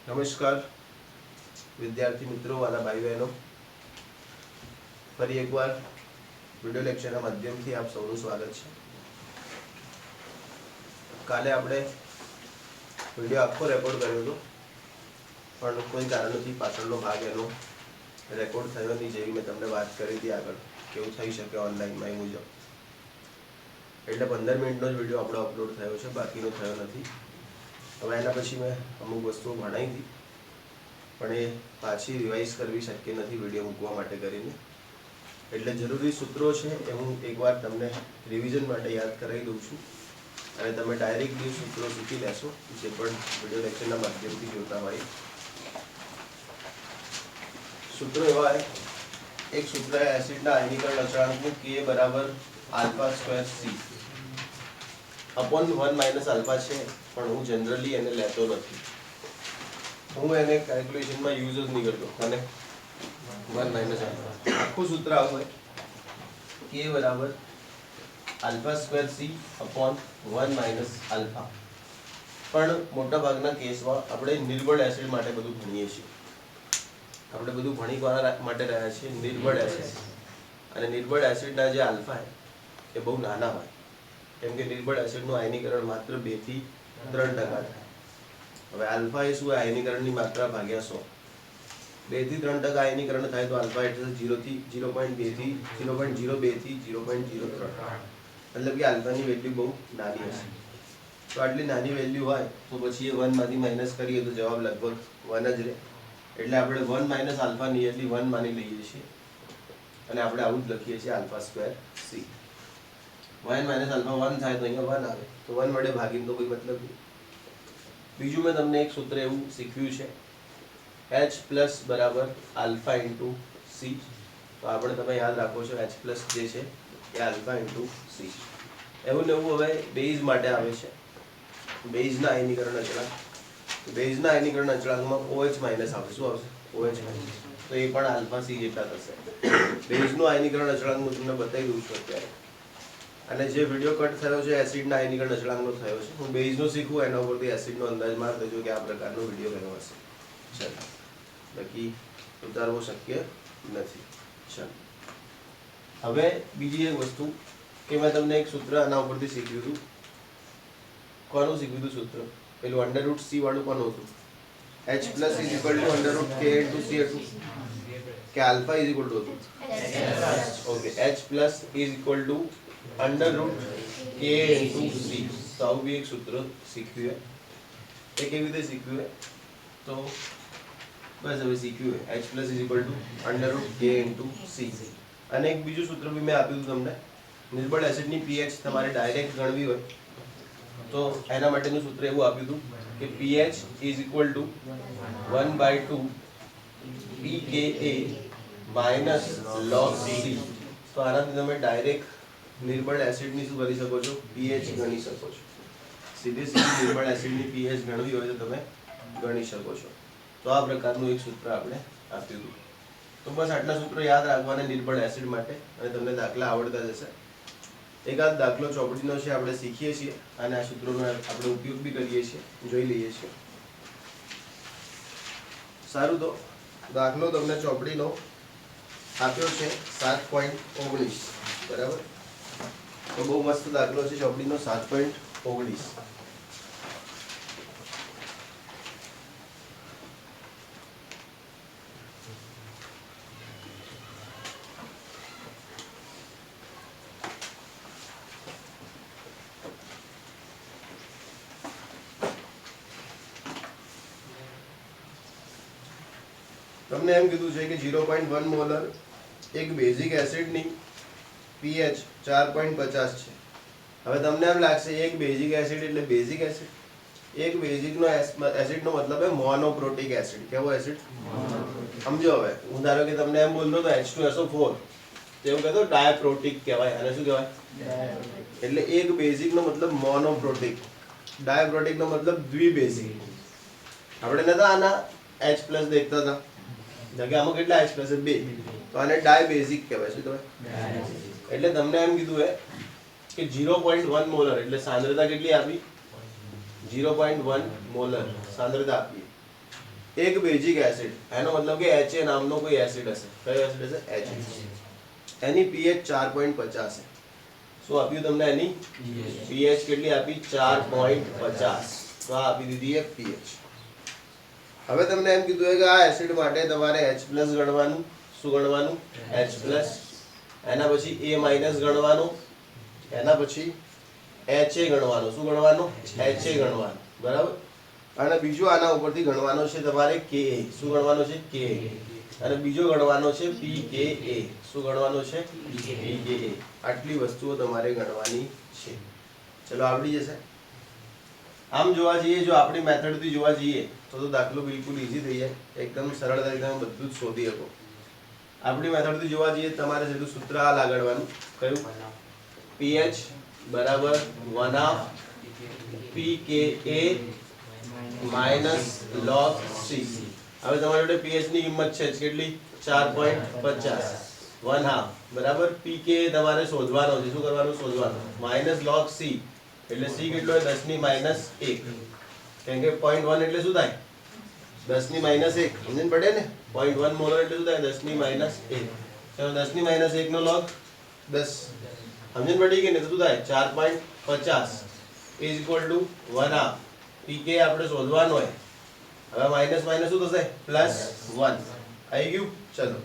નમસ્કાર વિદ્યાર્થી મિત્રો, વાલા ભાઈ બહેનો, ફરી એકવાર વિડિયો લેક્ચરના માધ્યમથી આપ સૌનું સ્વાગત છે. કાલે આપણે વિડિયો આખો રેકોર્ડ કર્યો હતો, પણ કોઈ કારણથી પાછળનો ભાગ એનો રેકોર્ડ થયો નથી, જેવી મેં તમને વાત કરી હતી આગળ કેવું થઈ શકે ઓનલાઈનમાં એ મુજબ. એટલે 15 મિનિટનો જ વિડીયો આપણો અપલોડ થયો છે, બાકીનો થયો નથી. હવે એના પછી મેં અમુક વસ્તુઓ ભણાવી હતી, પણ એ પાછી રિવાઇઝ કરવી શક્ય નથી વિડીયો મૂકવા માટે કરીને. એટલે જરૂરી સૂત્રો છે એ હું એકવાર તમને રિવિઝન માટે યાદ કરાવી દઉં છું, અને તમે ડાયરેક્ટલી સૂત્રો શીખી લેશો જે પણ વિડીયો લેક્ચરના માધ્યમથી જોતા હોય. સૂત્રો એવા એક સૂત્ર એસિડના આયનીકરણ અચળાંકનું K બરાબર alpha square C upon 1 minus alpha છે, પણ હું જનરલી એને લેતો નથી. હું એને કેલ્ક્યુલેશનમાં યુઝ જ નહીં કરતો. અને 1 માઇનસ આલ્ફા આખું સૂત્ર આવું હોય, K બરાબર alpha square C upon 1 minus alpha. પણ મોટાભાગના કેસમાં આપણે નિર્બળ એસિડ માટે બધું ભણીએ છીએ. આપણે બધું ભણી કોના માટે રહ્યા છીએ? નિર્બળ એસિડ. અને નિર્બળ એસિડના જે આલ્ફા એ બહુ નાના હોય, કેમ કે નિર્બળ એસિડનું આયનીકરણ માત્ર 2 થી 3% થાય. હવે આલ્ફા એ શું? આયનીકરણની માત્રા ભાગ્યા 100. 2 થી 3% આયનીકરણ થાય તો આલ્ફા એટલે 0.02 થી 0.03. મતલબ કે આલ્ફાની વેલ્યુ બહુ નાની હશે. તો આટલી નાની વેલ્યુ હોય તો પછી એ 1 માંથી માઇનસ કરીએ તો જવાબ લગભગ 1 જ રહે. એટલે આપણે 1 માઇનસ આલ્ફા નિયરલી 1 માની લઈએ છીએ, અને આપણે આવું જ લખીએ છીએ alpha square C. 1 minus alpha 1 થાય તો અહીંયા 1 આવે, તો 1 વડે ભાગીને તો કોઈ મતલબ નહીં. બીજું મેં તમને એક સૂત્ર એવું શીખવ્યું છે, H પ્લસ બરાબર આલ્ફા ઇન્ટુ C. તો આપણે તમે યાદ રાખો છો H પ્લસ જે છે એ આલ્ફા ઇન્ટુ C. એવું ને એવું હવે બેઝ માટે આવે છે, બેઝના આયનીકરણ અચળાંક. બેઝના આયનીકરણ અચળાંકમાં OH માઇનસ આવશે. શું આવશે? OH minus. તો એ પણ આલ્ફા C જેટલા થશે. બેઝનું આયનીકરણ અચળાંક હું તમને બતાવી દઉં છું અત્યારે. અને જે વિડીયો કટ થયો છે એસિડના આયનીકરણ અચળાંકનો થયો છે. હું બેઝનો શીખું એના ઉપરથી એસિડનો અંદાજ માર દેજો કે આ પ્રકારનો વિડીયો કયો હશે. ચાલો, બાકી ઉતારવો શક્ય નથી. ચાલો, હવે બીજી એક વસ્તુ કે મેં તમને એક સૂત્ર આના ઉપરથી શીખ્યું હતું. કોનું શીખ્યું હતું સૂત્ર? પેલું √C વાળું કોનું હતું? H plus is equal to √K into C હતું કે આલ્ફા ઇઝ ઇક્વલ ટુ હતું? Okay, H plus is equal to √K into C. તો આવું બી એક સૂત્ર શીખ્યું. એ કેવી રીતે શીખ્યું? તો બસ હવે શીખ્યું. H plus is equal to √K into C. અને એક બીજું સૂત્ર બી મેં આપ્યું હતું તમને. નિર્બળ એસિડની pH તમારે ડાયરેક્ટ ગણવી હોય તો એના માટેનું સૂત્ર એવું આપ્યું હતું કે pH is equal to 1/2 pKa minus log C. તો આનાથી તમે ડાયરેક્ટ નિર્બળ એસિડની શું કરી શકો છો? pH ગણી શકો છો. સીધી નિર્બળ એસિડની pH ગણવી હોય તો તમે ગણી શકો છો. તો આ પ્રકારનું એક સૂત્ર આપણે આપ્યું હતું. તો બસ આટલા સૂત્રો યાદ રાખવાના નિર્બળ એસિડ માટે, અને તમને દાખલા આવડતા જશે. એકાદ દાખલો ચોપડીનો છે, આપણે શીખીએ છીએ અને આ સૂત્રોનો આપણે ઉપયોગ બી કરીએ છીએ, જોઈ લઈએ છીએ. સારું, તો દાખલો તમને ચોપડીનો આપ્યો છે 7.19. બરાબર? તો બહુ મસ્ત દાખલો છે ચોપડીનો 7.19. તમને એમ કીધું છે કે 0.1 મોલર એક બેઝિક એસિડની pH 4.50 છે. હવે તમને એમ લાગશે એક બેઝિક એસિડ એટલે બેઝિક એસિડ. એક બેઝિકનો એસિડનો મતલબ છે મોનોપ્રોટિક એસિડ. કેવો એસિડ? સમજો. હવે હું ધારો કે તમને એમ બોલતો તો H2SO4, તો એવું કહેતો ડાયપ્રોટિક કહેવાય. અને શું કહેવાય? એટલે એક બેઝિકનો મતલબ મોનોપ્રોટિક, ડાયપ્રોટિકનો મતલબ દ્વિબેઝિક. આપણે નતા આના H પ્લસ દેખતા હતા, જગ્યામાં કેટલા H પ્લસ? 2. તો આને ડાયબેઝિક કહેવાય. શું કહેવાય? એટલે તમને એમ કીધું કે 0.1 મોલર એટલે સાંદ્રતા કેટલી આપી? 0.1 મોલર સાંદ્રતા આપી. એક બેઝિક એસિડ, એનો મતલબ કે HA નામનો કોઈ એસિડ હશે. કયો એસિડ હશે? HA. એની pH 4.50 છે. શું આપ્યું તમને? એની pH કેટલી આપી? 4.50. તો આ આપી દીધી એ pH. હવે તમને એમ કીધું છે કે આ એસિડ માટે તમારે H+ ગણવાનું. શું ગણવાનું? H+. એના પછી A- ગણવાનું. એના પછી HA ગણવાનું. શું ગણવાનું? HA ગણવાનું. બરાબર. અને બીજો આના ઉપરથી ગણવાનો છે તમારે Ka. શું ગણવાનો છે? Ka. અને બીજો ગણવાનો છે pKa. શું ગણવાનો છે? pKa. આટલી વસ્તુઓ તમારે ગણવાની છે. ચલો આવડી જશે. આમ જોવા જઈએ, જો આપણી મેથડથી જોવા જઈએ તો દાખલો બિલકુલ ઈઝી થઈ જાય. એકદમ સરળતાથી તમે બધું જ શોધી શકો. આપણી મેથડથી જોવા જઈએ તમારે સીધું સૂત્ર આ લાગડવાનું. કયું? pH બરાબર 1/2 pKa માઇનસ log C. હવે તમારી જોડે pH ની કિંમત છે કેટલી? 4.50. 1/2 બરાબર pKa તમારે શોધવાનો છે. શું કરવાનું? શોધવાનું. માઇનસ log C એટલે C કેટલો હોય? 10 ની -1. કેમ કે 0.1 એટલે શું થાય? 10 ની -1. સમજણ પડે ને? 0.1 મોલર એટલે શું થાય? 10 ની -1. ચલો 10 ની -1 નો log 10. સમજણ પડી કે નહીં? તો શું થાય? 4.50 is equal to 1/2. pK આપણે શોધવાનો હોય. હવે માઈનસ માઈનસ શું થશે? +1. આવી ગયું? ચલો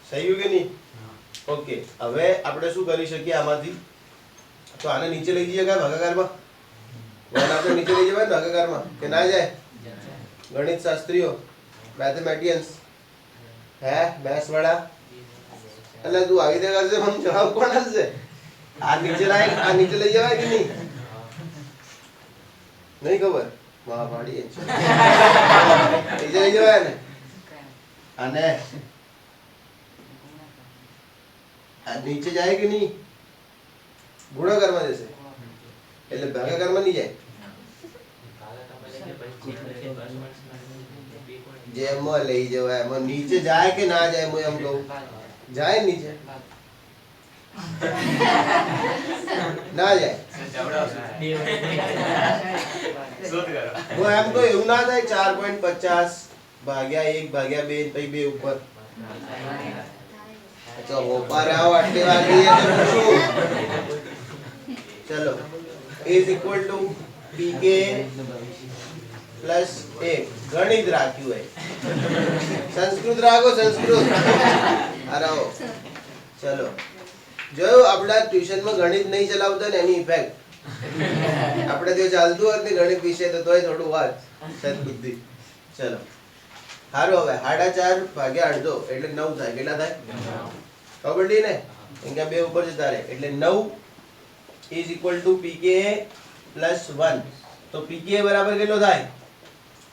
થઈ ગયું કે નહીં? ઓકે. હવે આપણે શું કરી શકીએ આમાંથી? તો આને નીચે લઈ જઈએ કાં ભાગાકારમાં? આપણે નીચે લઈ જવાય ભાગાકારમાં કે ના જાય? ગણિત શાસ્ત્રીઓ, મેથેમેટિયન્સ, હે મેથ્સ વાળા, એટલે તું આવી રીતે કરશે મને જવાબ કોણ આપશે? આ નીચે લાય, આ નીચે લઈ જવાય કે નહીં? નહીં ખબર? વાહ પાડી નીચે લઈ જવાય ને? અને આ નીચે જાય કે નહીં? ગુણાકારમાં જશે એટલે ભાગાકારમાં નહીં જાય. જેમાં લઈ જવાય એમાં નીચે જાય કે ના જાય? હું એમ કહું જાય નીચે ના જાય. હું એમ તો એવું ના થાય 4.50 ભાગ્યા 1 ભાગ્યા 2 પછી 2 ઉપર તો ઉપર આવો આટલી વાગી ચલો is equal to pK plus 1. ગણિત રાખ્યું હોય, સંસ્કૃત રાખો સંસ્કૃત. આરાઓ ચલો જોયું આપણા ટ્યુશનમાં ગણિત નહીં ચલાવતા ને એની ઇફેક્ટ આપણે જો ચાલતું હોત ને ગણિત વિશે તો તોય થોડું વાત સદબુદ્ધિ. ચલો સારું. હવે 4.5 ભાગ્યા અડધો એટલે 9 થાય. કેટલા થાય? ખબર પડી ને? અહીંયા 2 ઉપર જતા રહે એટલે 9 is equal to pKa plus 1. તો pKa બરાબર કેટલો થાય?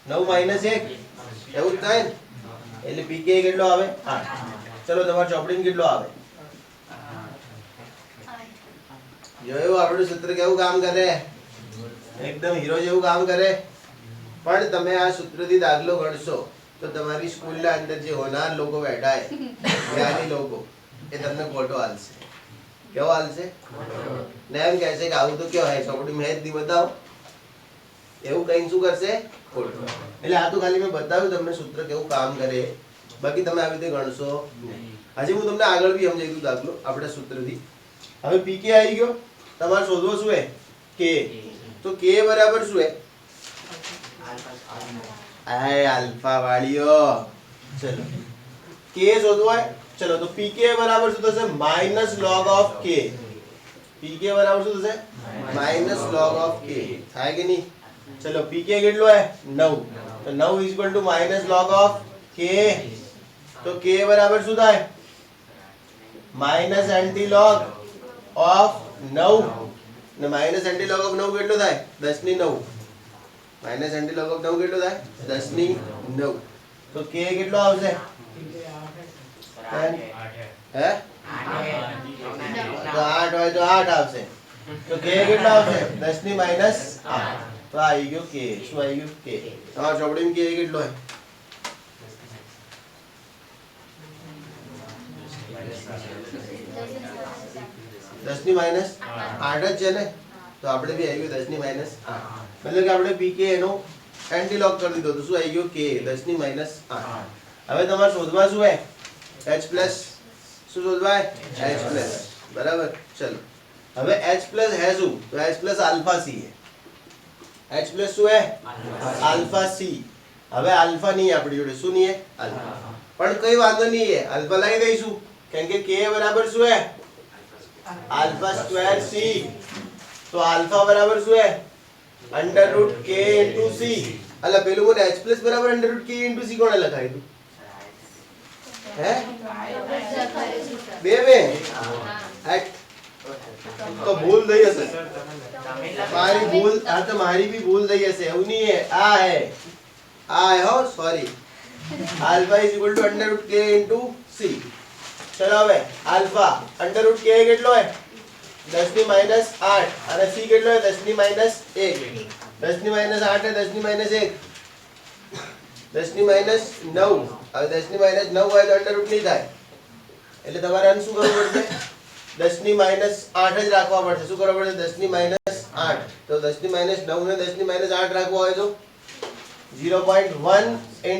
9 minus 1 એવું જ થાય ને? એટલે pKa કેટલો આવે? 8. ચલો તમારો ચોપડીમાં કેટલો આવે? જોયું આપણું સૂત્ર કેવું કામ કરે? એકદમ હીરો જેવું કામ કરે. પણ તમે આ સૂત્રથી દાખલો ગણશો તો તમારી સ્કૂલના અંદર જે હોનાર લોકો બેઠા છે, જ્ઞાની લોકો, એ તમને ખોટો હાલશે. કેવો હાલશે? ને એમ કહેશે કે આવું તો કેવો હે ચોપડી મેં જ નહીં બતાવો, એવું કઈ શું કરશે? ખોટું. એટલે આ તો ખાલી મેં બતાવ્યું તમને સૂત્ર કેવું કામ કરે. બાકી તમે આવી રીતે ગણશો નહીં. હજી હું તમને આગળ બી સમજાવી દઉં દાખલો આપણે સૂત્રથી. હવે pK આવી ગયો, તમારે શોધવો શું હે? K. તો K બરાબર શું હે? આય આલ્ફા વાળીઓ. ચલો K શોધવો હોય. ચલો તો pK બરાબર શું થશે? Minus log of K. pK બરાબર શું થશે? Minus log of K. થાય કે નહીં? ચલો pK કેટલો હે? 9. તો 9 is equal to minus log of K. તો K બરાબર શું થાય? માઈનસ એન્ટીલોગ ઓફ 9 ને માઈનસ એન્ટીલોગ ઓફ 9 કેટલો થાય? 10 ની 9. માઈનસ એન્ટીલોગ ઓફ 9 કેટલો થાય? 10 ની 9. તો K કેટલો આવશે? હે? તો 8 હોય તો 8 આવશે. તો K કેટલો આવશે? 10 ની -8. તો આવી ગયો K. શું આવી ગયું? K. તમારા ચોપડીમાં K કેટલો હોય? 10 ની -8 જ છે ને? તો આપણે બી આવી ગયું 10 ની -8. મતલબ કે આપણે pK એનો એન્ટી લોક કરી દીધો તો શું આવી ગયો k 10 ની -8. હવે તમારે શોધવા શું હે h પ્લસ શું શોધવા હે h પ્લસ બરાબર. ચલો હવે h પ્લસ હે શું તો h પ્લસ આલ્ફા c હે h પ્લસ શું હે આલ્ફા c. હવે આલ્ફા નહીં આપણી જોડે શું નહીં હે આલ્ફા પણ કઈ વાંધો નહીં હે આલ્ફા લાવી દઈશું કેમ કે k બરાબર શું હે આલ્ફા સ્ક્વેર c. તો આલ્ફા બરાબર શું હે √k * c. અલા પેલું મને h પ્લસ બરાબર √k * c કોણે લખાયું હે બે તો ભૂલ થઈ હશે મારી ભૂલ. આ તો મારી ભી ભૂલ થઈ હશે એવું નહીં હે આ હે હો સોરી. Alpha = √k * c. ચલો હવે આલ્ફા √k કેટલો હે 10 ની -8 અને c કેટલો હે 10 ની -1. 10 ની -8 એ 10 ની -1 10 ની -9. હવે 10 ની -9 હોય તો અંડર રૂટ નહીં થાય એટલે તમારે આને શું કરવું પડશે 10 ની -8 જ રાખવા પડશે. શું કરવું પડશે 10 ની -8. તો 10 ની -9 ને 10 ની -8 રાખવો હોય તો 0.1 * 10⁻⁸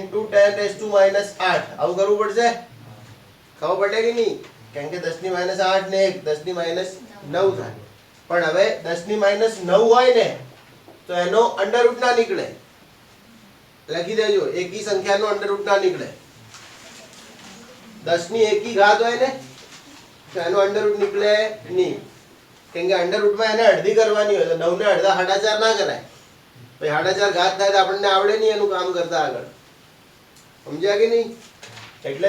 આવું કરવું પડશે. ખબર પડે કે નહીં કેમ કે 10 ની -8 ને 10 ની -9 થાય. પણ હવે 10 ની -9 હોય ને તો એનો અંડર રૂટ ના નીકળે. લખી દેજો એકી સંખ્યાનો અંડર રૂટ ના નીકળે. 10 ની એકી ઘાત હોય ને તો એનો અંડર રૂટ નીકળે નહીં કેમ કે અંડર રૂટમાં એને અડધી કરવાની હોય તો 9 ને અડધા 4.5 ના કરાય. પછી 4.5 ઘાત થાય તો આપણને આવડે નહીં એનું કામ કરતા આગળ. સમજ્યા કે નહીં? એટલે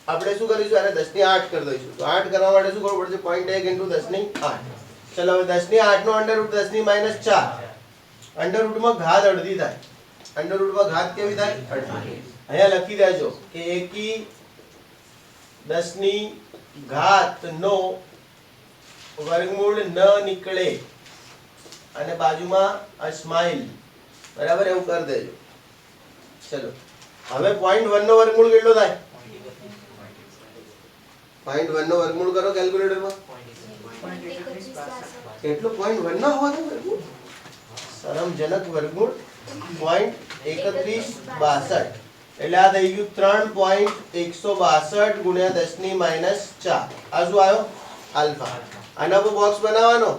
આપણે શું કરીશું આને 10 ની 8 કરી દઈશું. તો 8 કરવા માટે શું કરવું પડશે 0.1 * 10 ની 8. ચલો હવે 10 ની 8 નો અંડર રૂટ 10 ની -4. અંડર રૂટમાં ઘાત અડધી થાય. અંડર રૂટમાં ઘાત કેવી થાય અડધી. અહીંયા લખી દેજો કે એકી 10 ની ઘાત નો વર્ગમૂળ ન નીકળે અને બાજુમાં આ સ્માઈલ બરાબર એવું કરી દેજો. ચલો હવે 0.1 નો વર્ગમૂળ કેટલો થાય 0.1 નો વર્ગમૂળ કરો કેલ્ક્યુલેટરમાં. કેટલો 0.1 નો હોવાનો વર્ગમૂળ શરમજનક વર્ગમૂળ 0.3162 એટલે આ થઈ ગયું 3.162 ગુણ્યા 10 ની -4. આ શું આવ્યો આલ્ફા. આના પર બોક્સ બનાવવાનો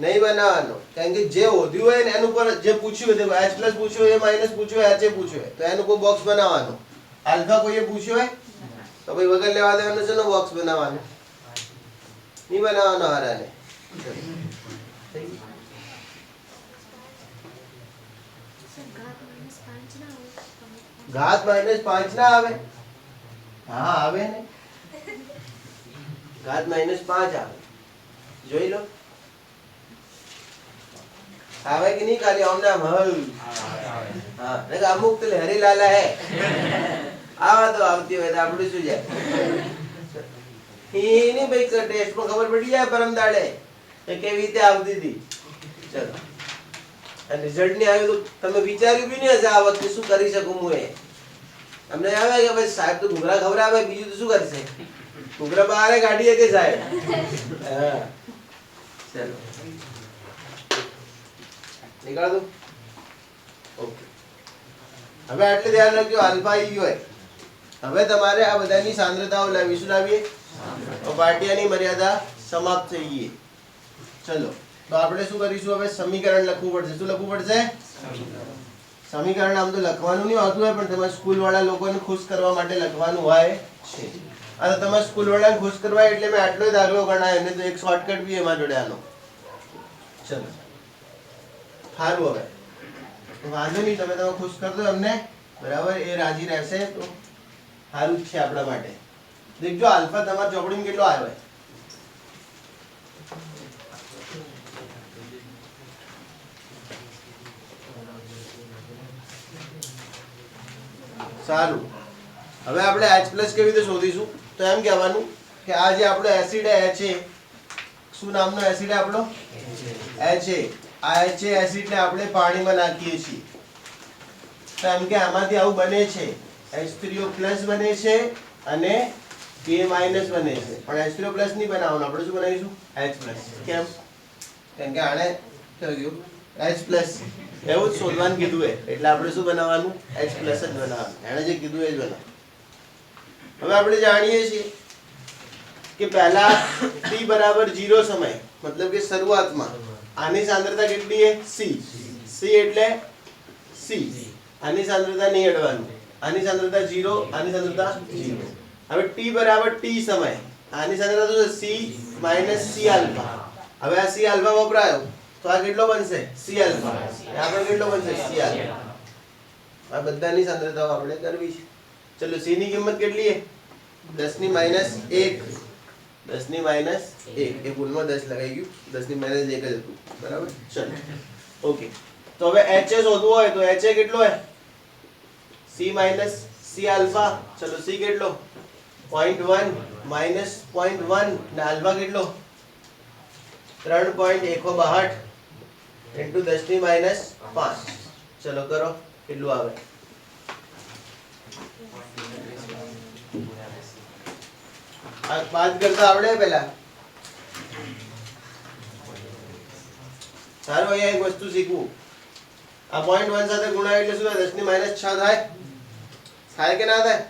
નહીં બનાવવાનો કારણ કે જે હોદ્યું હોય ને એનું પર જે પૂછ્યું હોય h પ્લસ પૂછ્યું હોય માઈનસ પૂછ્યું હોય h પૂછ્યું હોય તો એનું પર બોક્સ બનાવવાનો. આલ્ફા કોઈએ પૂછ્યું હોય તો ભાઈ વગર લેવા દેવાનું છે ને બોક્સ બનાવવાનું નહીં બનાવવાનો હારાને. ઘાત -5 ના આવે. હા આવે ને ઘાત -5 આવે જોઈ લો આવે કે નહીં ખાલી આમ નામ હલ હા ને અમુક તો લહેરી લાલા હે આવા તો આવતી હોય તો આપણું શું જાય એ નહીં ભાઈ ટેસ્ટમાં ખબર પડી જાય પરમ દાડે કે કેવી રીતે આવતી હતી. ચલો અને રિઝલ્ટ નહીં આવ્યું તો તમે વિચાર્યું બી નહીં હશે આ વખતે શું કરી શકું હું. એ અમને આવે કે ભાઈ સાહેબ તો ઘૂઘરા ખવડાવે બીજું તો શું કરશે ઘૂઘરા બહાર કાઢીએ કે સાહેબ. હા ચલો નીકાળ દો. ઓકે હવે આટલે ધ્યાન રાખજો આલ્ફા આવી ગયો હોય. હવે તમારે આ બધાની સાંદ્રતાઓ લાવી શું લાવીએ તો પાટિયાની મર્યાદા સમાપ્ત થઈ ગઈ. ચલો તો આપણે શું કરીશું હવે સમીકરણ લખવું પડશે. શું લખવું પડશે સમીકરણ. આમ તો લખવાનું નહીં હોતું હોય પણ તમારે સ્કૂલ વાળા લોકોને ખુશ કરવા માટે લખવાનું હોય છે. આ તો તમારે સ્કૂલ વાળાને ખુશ કરવા એટલે મેં આટલો જ દાખલો ગણાયો ને તો એક શોર્ટકટ બી એમાં જોડે આનો. ચલો સારું હવે વાંધો નહીં તમે ખુશ કરી દો એમને બરાબર એ રાજી રહેશે તો સારું જ છે આપણા માટે. દેખજો આલ્ફા તમારા ચોપડીમાં કેટલો આવ્યો સારું. હવે આપણે H પ્લસ કેવી રીતે શોધીશું તો એમ કહેવાનું કે આ જે આપણો એસિડ છે શું નામનો એસિડ આપણો HA. આ HA એસિડ ને આપણે પાણીમાં નાખીએ છીએ તો એમ કે આમાંથી આવું બને છે H3O+ બને છે અને K- બને છે પણ H3O+ નહીં બનાવવાનું આપણે શું બનાવીશું H+. કેમ? કેમ કે આને શું ગયું h પ્લસ એવું જ શોધવાનું કીધું હે એટલે આપણે શું બનાવવાનું h પ્લસ જ બનાવવાનું એણે જે કીધું એ જ બનાવ હવે આપણે જાણીએ છીએ કે પહેલા t બરાબર 0 સમય मतलब કે શરૂઆતમાં આની સાંદ્રતા કેટલી છે c c એટલે c આની સાંદ્રતા નહીં અડવાનું આની સાંદ્રતા 0 આની સાંદ્રતા 0 હવે t બરાબર t સમય આની સાંદ્રતા શું છે c માઈનસ c આલ્ફા હવે આ c આલ્ફા વપરાયો તો આ કેટલો બનશે c આલ્ફા આ પણ કેટલો બનશે c આલ્ફા આ બધાની સાંદ્રતાઓ આપણે કરવી છે ચલો c ની કિંમત કેટલી છે 10 ની માઈનસ 1 10 ની માઈનસ 1 એ ભૂલમાં 10 લગાઈ ગયું 10 ની માઈનસ 1 જ હતું બરાબર ચલો ઓકે તો હવે h શોધવું હોય તો h કેટલો છે c માઈનસ c આલ્ફા ચલો c કેટલો 0.1 માઈનસ 0.1 ને આલ્ફા કેટલો 3.162 ઇન્ટુ 10 ની માઈનસ 5 ચલો કરો કેટલું આવે આ બાદ કરતા આવડે પહેલા સારું અહીંયા એક વસ્તુ શીખવું આ 0.1 સાથે ગુણાય એટલે શું થાય 10 ની માઈનસ 6 થાય થાય કે ના થાય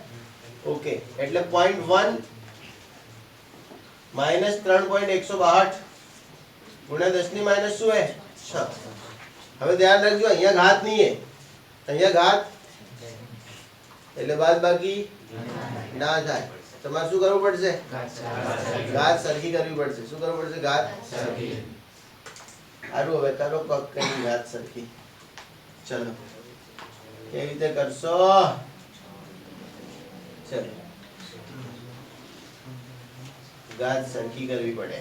ઓકે એટલે 0.1 માઈનસ 3.162 ગુણ્યા 10 ની માઈનસ શું હે 6 હવે ધ્યાન રાખજો અહીંયા ઘાત નહીં હે અહીંયા ઘાત એટલે બાદ બાકી ના થાય તમારે શું કરવું પડશે ઘાત સરખી કરવી પડશે શું કરવું પડશે ઘાત સરખી સારું હવે કરો પગ કરી ઘાત સરખી ચલો કેવી રીતે કરશો ચલો ઘાત સરખી કરવી પડે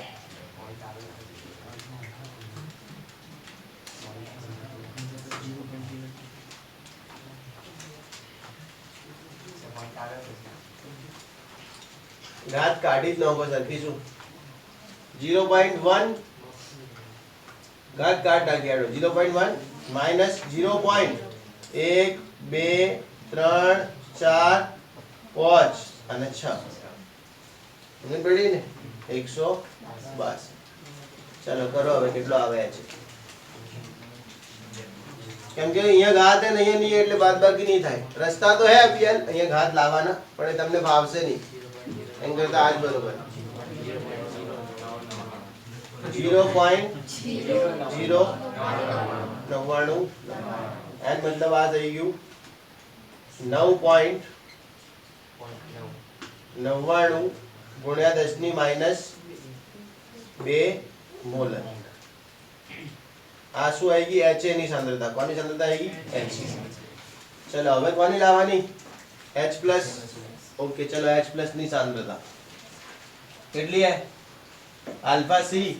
ઘાત કાઢી જ નાખો સરખી શું 0.1 ઘાત કાઢ નાખી આડો 0.1 માઈનસ 0.1 2 3 4 5 અને 6 સમજ પડી ને 182 ચલો કરો હવે કેટલો આવે છે કેમ કે અહીંયા ઘાત હે નહીં નહીં એટલે બાદબાકી નહીં થાય રસ્તા તો હે અભિયાન અહીંયા ઘાત લાવવાના પણ એ તમને ભાવશે નહીં એમ કરતા આજ બરોબર 0.099 એન મતલબ આ થઈ ગયું 9.99 ગુણ્યા 10 ની માઈનસ 2 મોલર આ શું આएगी HA ની સાંદ્રતા કોની સાંદ્રતા આएगी HA ચલો હવે કોની લાવવાની H પ્લસ ओके चलो H प्लस ની સાંદ્રતા કેટલી હે આલ્ફા c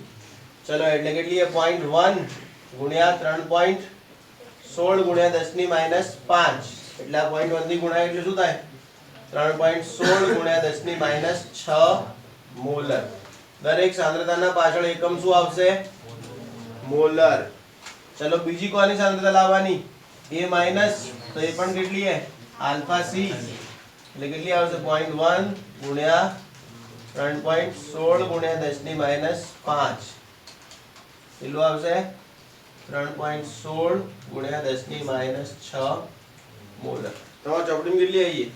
ચલો એટલે કેટલી હે 0.1 ગુણ્યા 3.16 ગુણ્યા 10 ની માઈનસ 5 એટલે આ 0.1 થી ગુણાય એટલે શું થાય 3.16 ગુણ્યા 10 ની માઈનસ 6 મોલર દરેક સાંદ્રતાના પાછળ એકમ શું આવશે મોલર ચલો બીજી કોની સાંદ્રતા લાવવાની A માઈનસ તો એ પણ કેટલી હે આલ્ફા c એટલે કેટલી આવશે 0.1 ગુણ્યા 3.16 ગુણ્યા 10 ની માઈનસ 5 કેટલું આવશે 3.16 ગુણ્યા 10 ની માઈનસ 6 મોલર તો ચોપડીમાં કેટલી આવી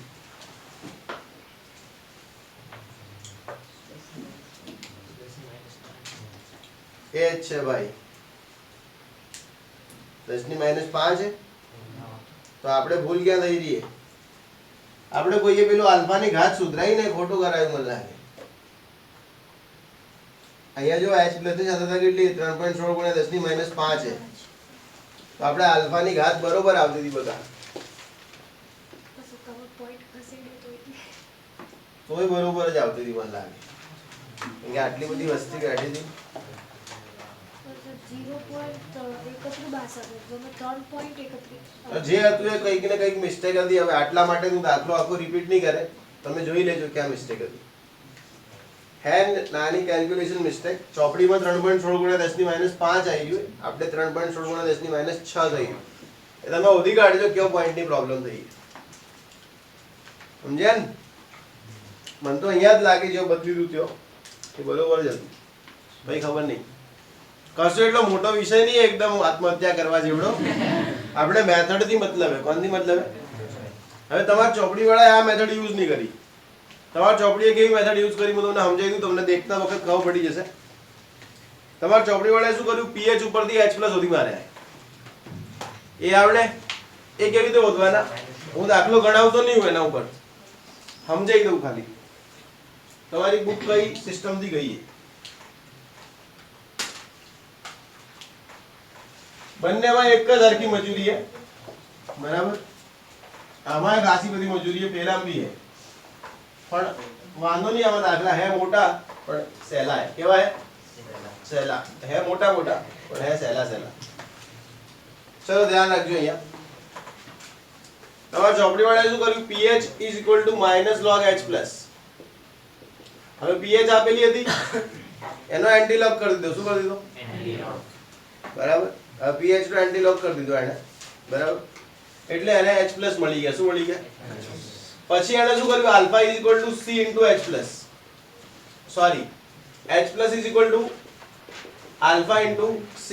એ છે ભાઈ 10 ની માઈનસ 5 है તો આપણે ભૂલ ક્યાં થઈ રહી है આપણે કોઈએ પેલું આલ્ફા ની ઘાત સુધરાઈ ને ખોટું કરાયું મને લાગે અહીંયા જો h પ્લસ ની સાંદ્રતા કેટલી 3.16 ગુણ્યા 10 ની માઈનસ 5 છે તો આપણે આલ્ફા ની ઘાત બરોબર આવતી હતી બકા તોય બરોબર જ આવતી હતી મને લાગે કે આટલી બધી વસ્તી બેઠી હતી 0.31 જે હતું એ કંઈક ને કંઈક મિસ્ટેક હતી હવે આટલા માટે હું દાખલો આખો રિપીટ નહીં કરે તમે જોઈ લેજો ક્યાં મિસ્ટેક હતી હે નાની કેલ્ક્યુલેશન મિસ્ટેક ચોપડીમાં 3.16 ગુણ્યા 10 ની માઈનસ 5 આવી ગયું આપણે 3.16 ગુણ્યા 10 ની માઈનસ 6 થઈ ગયું એ તમે ઓધી કાઢજો કયો પોઈન્ટ ની પ્રોબ્લેમ થઈ સમજ્યા ને મને તો અહીંયા જ લાગે જો બદલી દઉં ત્યો એ બરોબર જ હતું ભાઈ ખબર નહીં કશો એટલો મોટો વિષય નહીં એકદમ આત્મહત્યા કરવા જેવડો. આપણે મેથડ થી મતલબ હે. કોનથી મતલબ હે? હવે તમારા ચોપડી વાળા આ મેથડ યુઝ નહીં કરી. તમારા ચોપડીએ કેવી મેથડ યુઝ કરી હું તમને સમજાવી દઉં, તમને દેખતા વખત ખબર પડી જશે. તમારા ચોપડી વાળાએ શું કર્યું, પીએચ ઉપરથી H+ સુધી માર્યા. એ આવડે? એ કેવી રીતે શોધવાના? હું દાખલો ગણાવતો નહીં હું એના ઉપર, સમજાવી દઉં ખાલી. તમારી બુક કઈ સિસ્ટમ થી ગઈ? બંનેમાં એક જ હરખી મજૂરી છે, બરાબર? આમાં ખાસી બધી મજૂરી છે, પેલા બી છે, પણ વાંધો નહીં. આમાં દાખલા હે મોટા પણ સહેલા હે. કેવા હે? સહેલા હે. મોટા મોટા પણ હે સહેલા સહેલા. ચલો ધ્યાન રાખજો. અહીંયા તમારા ચોપડી વાળાએ શું કર્યું, pH = -log H+. હવે pH આપેલી હતી, એનો એન્ટીલોગ કરી દીધો. શું કરી દીધો? બરાબર. હવે pH નો એન્ટીલોગ કરી દીધો એને, બરાબર? એટલે એને H+ મળી ગયા. શું મળી ગયા? પછી એને શું કર્યું, α = C × H+. Sorry, H+ = α × C.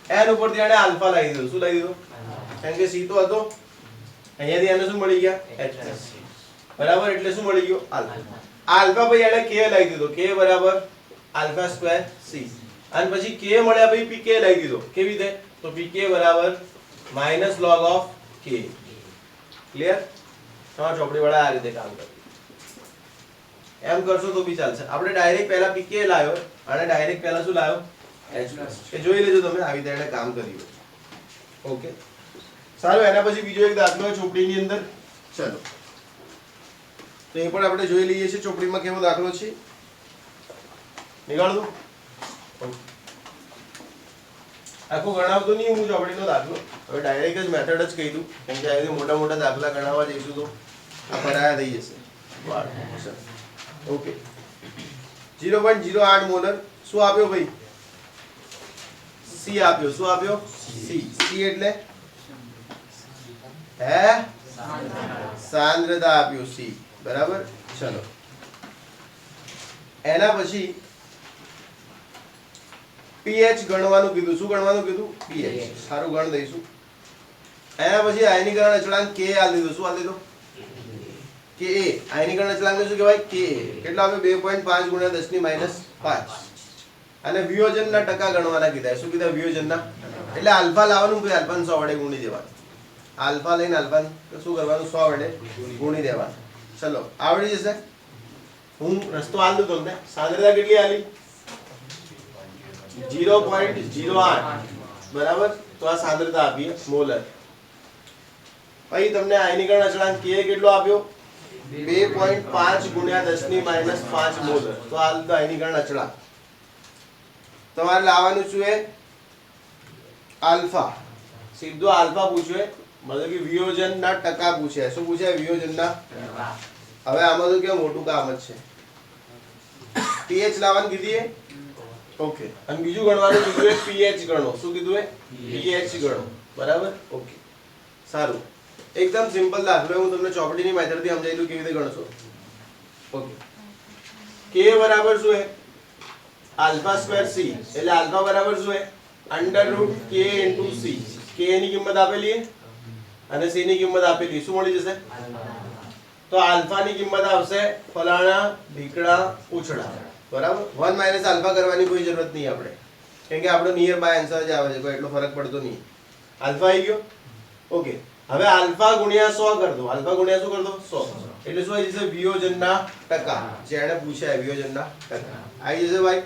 n ઉપરથી એને આલ્ફા લાવી દીધો. શું લાવી દીધો? કારણ કે C તો હતો, અહીંયાથી એને શું મળી ગયા? H+. બરાબર. એટલે શું મળી ગયું? આલ્ફા. આલ્ફા પછી એને k લાવી દીધો. k = α² C. અને પછી k મળ્યા પછી pk લાવી દીધો. કેવી રીતે? તો pk = -log k. ક્લિયર? તમારા ચોપડી વાળા આ રીતે કામ કરે. એમ કરશો તો બી ચાલશે. આપણે ડાયરેક્ટ પહેલા pk લાવ્યો અને ડાયરેક્ટ પહેલા શું લાવ્યો? H+. એ જોઈ લેજો તમે, આવી રીતે એને કામ કર્યું. ઓકે, સારું. એના પછી બીજો એક દાખલો છે ચોપડીની અંદર. ચલો તો એ પણ આપણે જોઈ લઈએ છીએ ચોપડીમાં કેવો દાખલો છે. નિકાળ દો. આખું ગણાવતો નહીં હું ચોપડીનો દાખલો. હવે ડાયરેક્ટ જ મેથડ જ કહી દઉં, કેમ કે આવી મોટા મોટા દાખલા ગણાવવા જઈશું તો આ પરાયા થઈ જશે. Okay, 0.08 molar. શું આપ્યો ભાઈ? C આપ્યો. શું આપ્યો? C. C એટલે હે સાંદ્રતા આપ્યો C. બરાબર. ચલો એના પછી pH ગણવાનું કીધું. શું ગણવાનું કીધું? pH. સારું, ગણ દઈશું. એના પછી આયનીકરણ અચળાંક Ka આલ દીધો. શું આલ દીધો? Ka. આયનીકરણ અચળાંકને શું કહેવાય? Ka. કેટલા આપ્યો? 2.5 × 10⁻5. અને વિયોજનના ટકા ગણવાના કીધા. શું કીધા? વિયોજનના. એટલે આલ્ફા લાવવાનું, પછી આલ્ફાને 100 વડે ગુણી દેવાનું. આલ્ફા લઈને આલ્ફાને શું કરવાનું? 100 વડે ગુણી દેવાનું. ચલો આવડી જશે. હું રસ્તો આલ દઉં તમને. સાંદ્રતા કેટલી આલી? 0.08. બરાબર. તો આ સાંદ્રતા આપી મોલર. પછી તમને આયનીકરણ અચળાંક Ka કેટલો આપ્યો? 2.5 × 10⁻5 મોલર. તો આ આયનીકરણ અચળાંક તમારે લાવવાનું શું છે? આલ્ફા. સીધો આલ્ફા પૂછ્યો, મતલબ કે વિયોજનના ટકા પૂછ્યા. શું પૂછ્યા? વિયોજનના. હવે આમાં તો કેવું મોટું કામ જ છે. pH લાવવાનું કીધી. ઓકે. અને બીજું ગણવાનું કીધું છે pH ગણો. શું કીધું છે? pH ગણો. બરાબર. ઓકે, સારું. એકદમ સિમ્પલ દાખલો. હું તમને ચોપડીની મેથડથી સમજાવી દઉં કેવી રીતે ગણશો. ઓકે, k બરાબર શું છે? α² C. એટલે આલ્ફા બરાબર શું છે? √k × C. k ની કિંમત આપેલી છે અને c ની કિંમત આપેલી. શું મળી જશે? તો આલ્ફા ની કિંમત આવશે ફલાણા ઢીકડા ઉછળા. બરાબર. 1 - આલ્ફા કરવાની કોઈ જરૂરત નહીં આપણે, કેમ કે આપણો નિયર બાય આન્સર જ આવે છે, કોઈ એટલો ફરક પડતો નહીં. આલ્ફા આવી ગયો. ઓકે, હવે આલ્ફા ગુણ્યા 100 કર દો. આલ્ફા ગુણ્યા શું કર દો? 100. એટલે શું આવી જશે? વિયોજનના ટકા. જેણે પૂછ્યા વિયોજનના ટકા આવી જશે ભાઈ.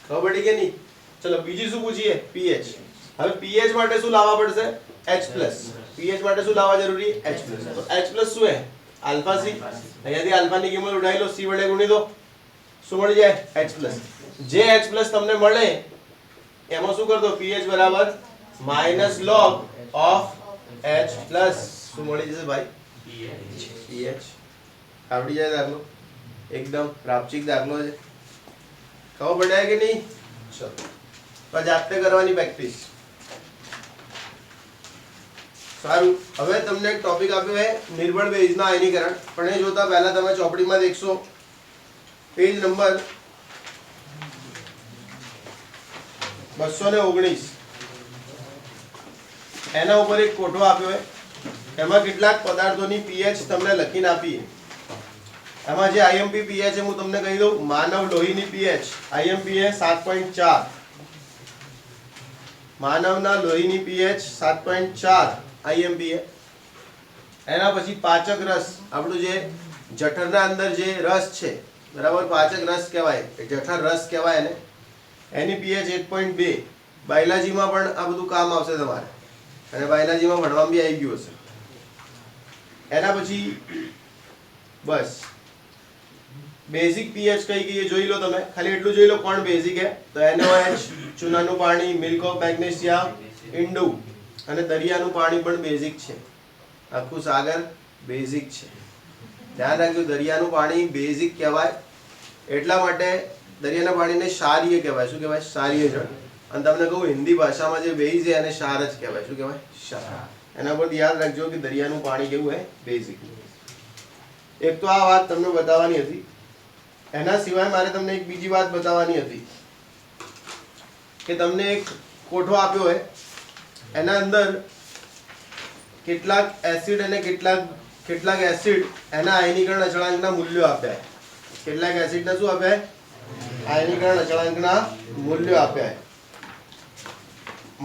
ખબર પડી કે નહીં? ચલો બીજી શું પૂછીએ? pH. હવે pH માટે શું લાવવા પડશે? H+. pH માટે શું લાવવા જરૂરી? H+. તો H+ શું છે? Alpha C. અહીંયાથી આલ્ફા ની કિંમત ઉઠાવી લો, C વડે ગુણી દો. શું મળી જાય? H+. જે H+ તમને મળે એમાં શું કર દો? pH = -log H+. શું મળી જશે ભાઈ? pH. આવડી જાય દાખલો. એકદમ પ્રાપચિક દાખલો છે. ખબર પડે કે નહીં? ચલો તો જાતે કરવાની પ્રેક્ટિસ. સારું. હવે તમને એક ટોપિક આપ્યો છે નિર્બળ બેઝના આયનીકરણ. પણ એ જોતા પહેલા તમે ચોપડીમાં દેખશો પેજ નંબર 219 એના ઉપર એક કોઠો આપ્યો હોય, એમાં કેટલાક પદાર્થોની પીએચ તમને લખીને આપીએ. એમાં જે આઈએમપી પીએચ છે હું તમને કહી દઉં. માનવ લોહીની પીએચ આઈએમપી એ 7.4, માનવના લોહીની પીએચ 7.4 આઈએમપી એ. એના પછી પાચક રસ, આપણું જે જઠરના અંદર જે રસ છે, બરાબર, પાચક રસ કહેવાય, જઠર રસ કહેવાય એને, એની પીએચ 8.2. બાયોલોજીમાં પણ આ બધું કામ આવશે તમારે, અને બાયોલોજીમાં ભણવામાં બી આવી ગયું હશે. એના પછી બસ બેઝિક પીએચ કઈ કઈ જોઈ લો તમે, ખાલી એટલું જોઈ લો કોણ બેઝિક હે. તો NaOH, ચૂનાનું પાણી, મિલ્ક ઓફ મેગ્નેશિયા, ઈંડુ અને દરિયાનું પાણી પણ બેઝિક છે. આખું સાગર બેઝિક છે. ધ્યાન રાખજો, દરિયાનું પાણી બેઝિક કહેવાય એટલા માટે દરિયાના પાણીને ક્ષારીય કહેવાય. શું કહેવાય? ક્ષારીય જળ. અને તમને કહું, હિન્દી ભાષામાં જે બેઝ છે એને ક્ષાર જ કહેવાય. શું કહેવાય? ક્ષાર. એના પરથી યાદ રાખજો કે દરિયાનું પાણી કેવું હે? બેઝિક. એક તો આ વાત તમને બતાવવાની હતી. એના સિવાય મારે તમને એક બીજી વાત બતાવવાની હતી કે તમને એક કોઠો આપ્યો હોય, એના અંદર કેટલાક એસિડ અને કેટલાક એસિડ એના આયનીકરણ અચળાંકના મૂલ્યો આપ્યા. કેટલાક એસિડના શું આપ્યા? આયનીકરણ અચળાંકના મૂલ્યો આપ્યા.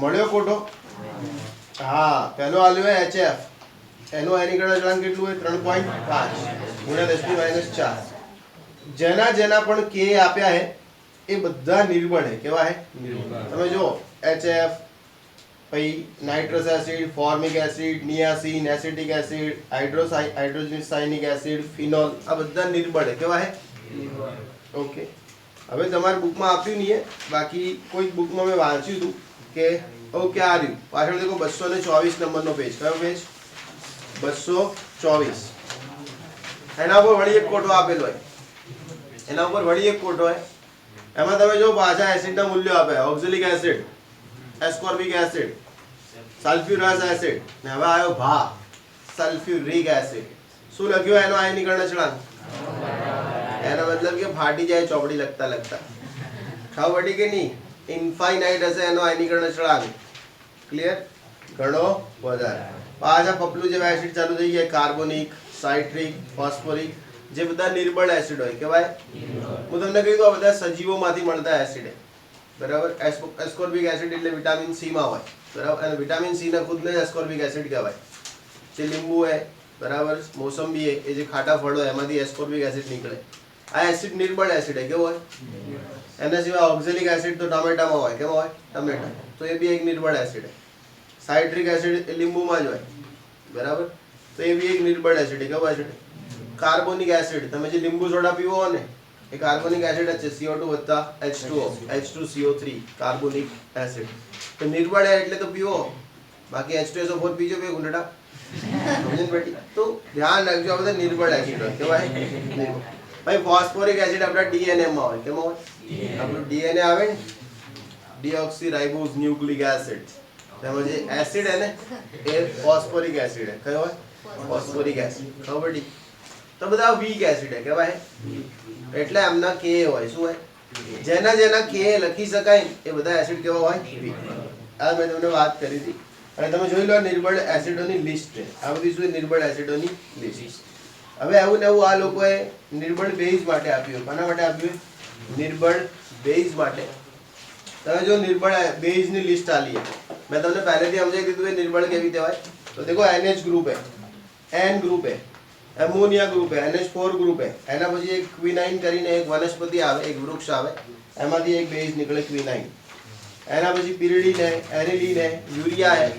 મળ્યો કોઠો? હા, પહેલો આલ્યો હોય HF, એનું આયનીકરણ અચળાંક કેટલું હોય? 3.5 × 10⁻⁴. જેના પણ K આપ્યા હે એ બધા નિર્બળ હે. કેવા હે? નિર્બળ. તમે જો HF, પછી nitrous acid, formic acid, niacin, acetic acid, hydrogenic acid, phenol, આ બધા નિર્બળ હે. કેવા હે? નિર્બળ. ઓકે. હવે તમારી બુકમાં આપ્યું નહીં હે, બાકી કોઈ બુકમાં મેં વાંચ્યું હતું કે ઓકે આ રહ્યું પાછળ દેખો 224 નંબરનો પેજ. કયો પેજ? 224. એના ઉપર વળી એક કોઠો આપેલો હોય. એના ઉપર વળી એક કોઠો હોય. એમાં તમે જો પાછા એસિડના મૂલ્યો આપે. Oxalic acid, ascorbic acid, sulphurous acid, ને હવે આવ્યો ભા, સલ્ફ્યુરિક એસિડ. શું લખ્યું એનો આયનીકરણ અચળાંક? એનો મતલબ કે ફાટી જાય ચોપડી લખતા. ખબર પડી કે નહીં? ઇન્ફાઇનાઇટ હશે એનો આયનીકરણ અચળાંક. ક્લિયર? ઘણો વધારે. પાછા પપલું જેવા એસિડ ચાલુ થઈ ગયા. કાર્બોનિક, સાઇટ્રિક, ફોસ્ફોરિક, જે બધા નિર્બળ એસિડ હોય. કેવાય? હું તમને કહી દઉં, આ બધા સજીવોમાંથી મળતા એસિડ છે. બરાબર? એસ્કોર્બિક એસિડ એટલે વિટામિન સી માં હોય. બરાબર? અને વિટામિન સી ને ખુદને એસ્કોર્બિક એસિડ કહેવાય. જે લીંબુ હે, બરાબર, મોસંબી હે, એ જે ખાટા ફળ હોય એમાંથી એસ્કોર્બિક એસિડ નીકળે. આ એસિડ નિર્બળ એસિડ હે. કેવો હોય? એના સિવાય ઓક્ઝેલિક એસિડ તો ટામેટામાં હોય. કેવો હોય? ટમેટા. તો એ બી એક નિર્બળ એસિડ હે. સાઇટ્રિક એસિડ એ લીંબુમાં જ હોય. બરાબર? તો એ બી એક નિર્બળ એસિડ હે. કેવો એસિડ? કાર્બોનિક એસિડ, તમે જે લીંબુ સોડા પીવો હો ને, એ કાર્બોનિક એસિડ જ છે. CO2 વત્તા H2O, H2CO3, કાર્બોનિક એસિડ. તો નિર્બળ હે એટલે તો પીવો, બાકી H2SO4 પીજો બે ગુંડડા. સમજણ પડી? તો ધ્યાન રાખજો, આ બધા નિર્બળ એસિડ હોય. કેવાય? નિર્બળ. ભાઈ ફોસ્ફોરિક એસિડ આપણા DNA માં હોય. કેમાં હોય? આપણું DNA આવે ને, ડીઓક્સીરાઇબોઝ ન્યુક્લિક એસિડ, તેમાં જે એસિડ હે ને એ ફોસ્ફોરિક એસિડ હે. કયો હોય? Phosphoric acid. ખબર પડી? તો બધા વીક એસિડ હે. કેવાય? એટલે એમના K હોય. શું હોય? જેના K લખી શકાય એ બધા એસિડ કેવા હોય? વીક. આ મેં તમને વાત કરી હતી. અને તમે જોઈ લો નિર્બળ એસિડોની લિસ્ટ છે. આ બધી શું? નિર્બળ એસિડોની લિસ્ટ. હવે આવું ને આવું આ લોકોએ નિર્બળ બેઝ માટે આપ્યું. કોના માટે આપ્યું? નિર્બળ બેઝ માટે. તમે જો નિર્બળ બેઝની લિસ્ટ આલી है, मैं તમને પહેલેથી સમજાવી દીધું है નિર્બળ કેવી રીતે હોય. તો देखो NH ગ્રુપ है, N ગ્રુપ है, એમોનિયા ગ્રુપ है, NH4 ગ્રુપ है. એના પછી એક ક્વિનાઇન કરીને એક વનસ્પતિ આવે, એક વૃક્ષ આવે, એમાંથી એક બેઝ નીકળે ક્વિનાઇન. એના પછી પિરિડીન है, એનિલીન है, યુરિયા है.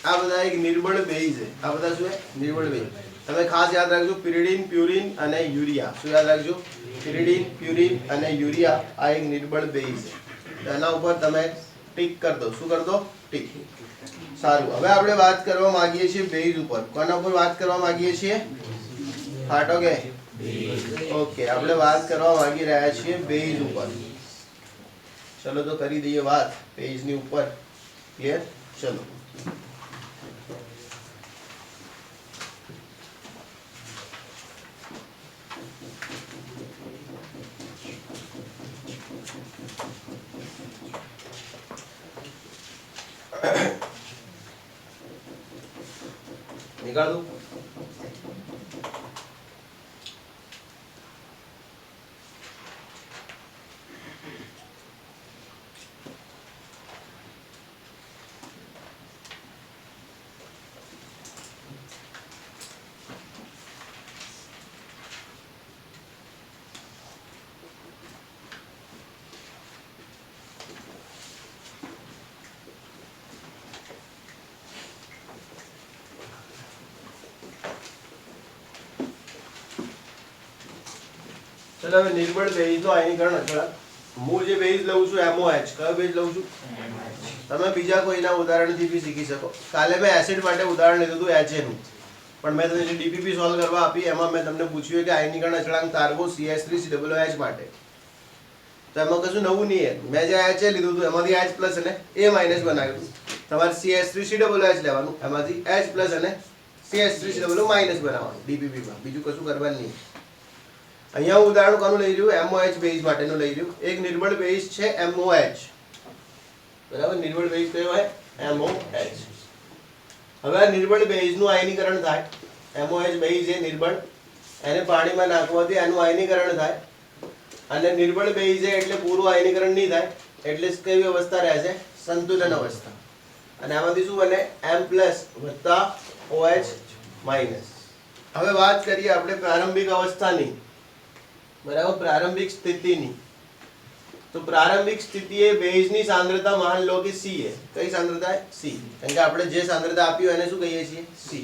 આ બધા એક નિર્બળ બેઝ છે. આ બધા શું છે? નિર્બળ બેઝ. તમે ખાસ યાદ રાખજો, પિરિડીન, પ્યુરિન અને યુરિયા. શું યાદ રાખજો? પિરિડીન, પ્યુરિન અને યુરિયા આ એક નિર્બળ બેઝ છે. તો એના ઉપર તમે ટિક કરી દો. શું કરી દો? ટિક. સારું. હવે આપણે વાત કરવા માંગીએ છીએ બેઝ ઉપર. કોના ઉપર વાત કરવા માંગીએ છીએ? ફાટો કે? ઓકે, આપણે વાત કરવા માંગી રહ્યા છીએ બેઝ ઉપર. ચલો તો કરી દઈએ વાત બેઝની ઉપર. ક્લિયર? ચલો. निकाल दो। चलो હવે નિર્બળ બેઝનો આયનીકરણ અચળાંક હું જે બેઝ લઉં છું MOH કયો બેઝ લઉં છું તમે બીજા કોઈના ઉદાહરણથી બી શીખી શકો કાલે મેં એસિડ માટે ઉદાહરણ લીધું હતું HA નું પણ મેં તમને ડીપીપી સોલ્વ કરવા આપી એમાં મેં તમને પૂછ્યું કે આયનીકરણ અચળાંક તારવો CH3COOH માટે તો એમાં કશું નવું નહીં મેં જે HA લીધું હતું એમાંથી H પ્લસ અને A માઇનસ બનાવ્યું તમારે CH3COOH લેવાનું એમાંથી H પ્લસ અને CH3COO માઇનસ બનાવવાનું ડીપીપીમાં બીજું કશું કરવાનું નહીં અહીંયા હું ઉદાહરણ કોનું લઈ રહ્યું MOH બેઝ માટેનું લઈ રહ્યું એક નિર્બળ બેઝ છે MOH બરાબર નિર્બળ બેઝ કયો હોય MOH હવે આ નિર્બળ બેઝનું આયનીકરણ થાય MOH બેઝ એ નિર્બળ એને પાણીમાં નાખવાથી આનું આયનીકરણ થાય અને નિર્બળ બેઝ એટલે પૂરું આયનીકરણ નહીં થાય એટલે કઈ અવસ્થા રહેશે સંતુલન અવસ્થા અને આમાંથી શું બને M+ + OH માઇનસ હવે વાત કરીએ આપણે પ્રારંભિક અવસ્થાની બરાબર પ્રારંભિક સ્થિતિની તો પ્રારંભિક સ્થિતિએ બેઝની સાંદ્રતા માન લો કે C है કઈ સાંદ્રતા है C કારણ કે આપણે જે સાંદ્રતા આપી એને શું કહીએ છીએ C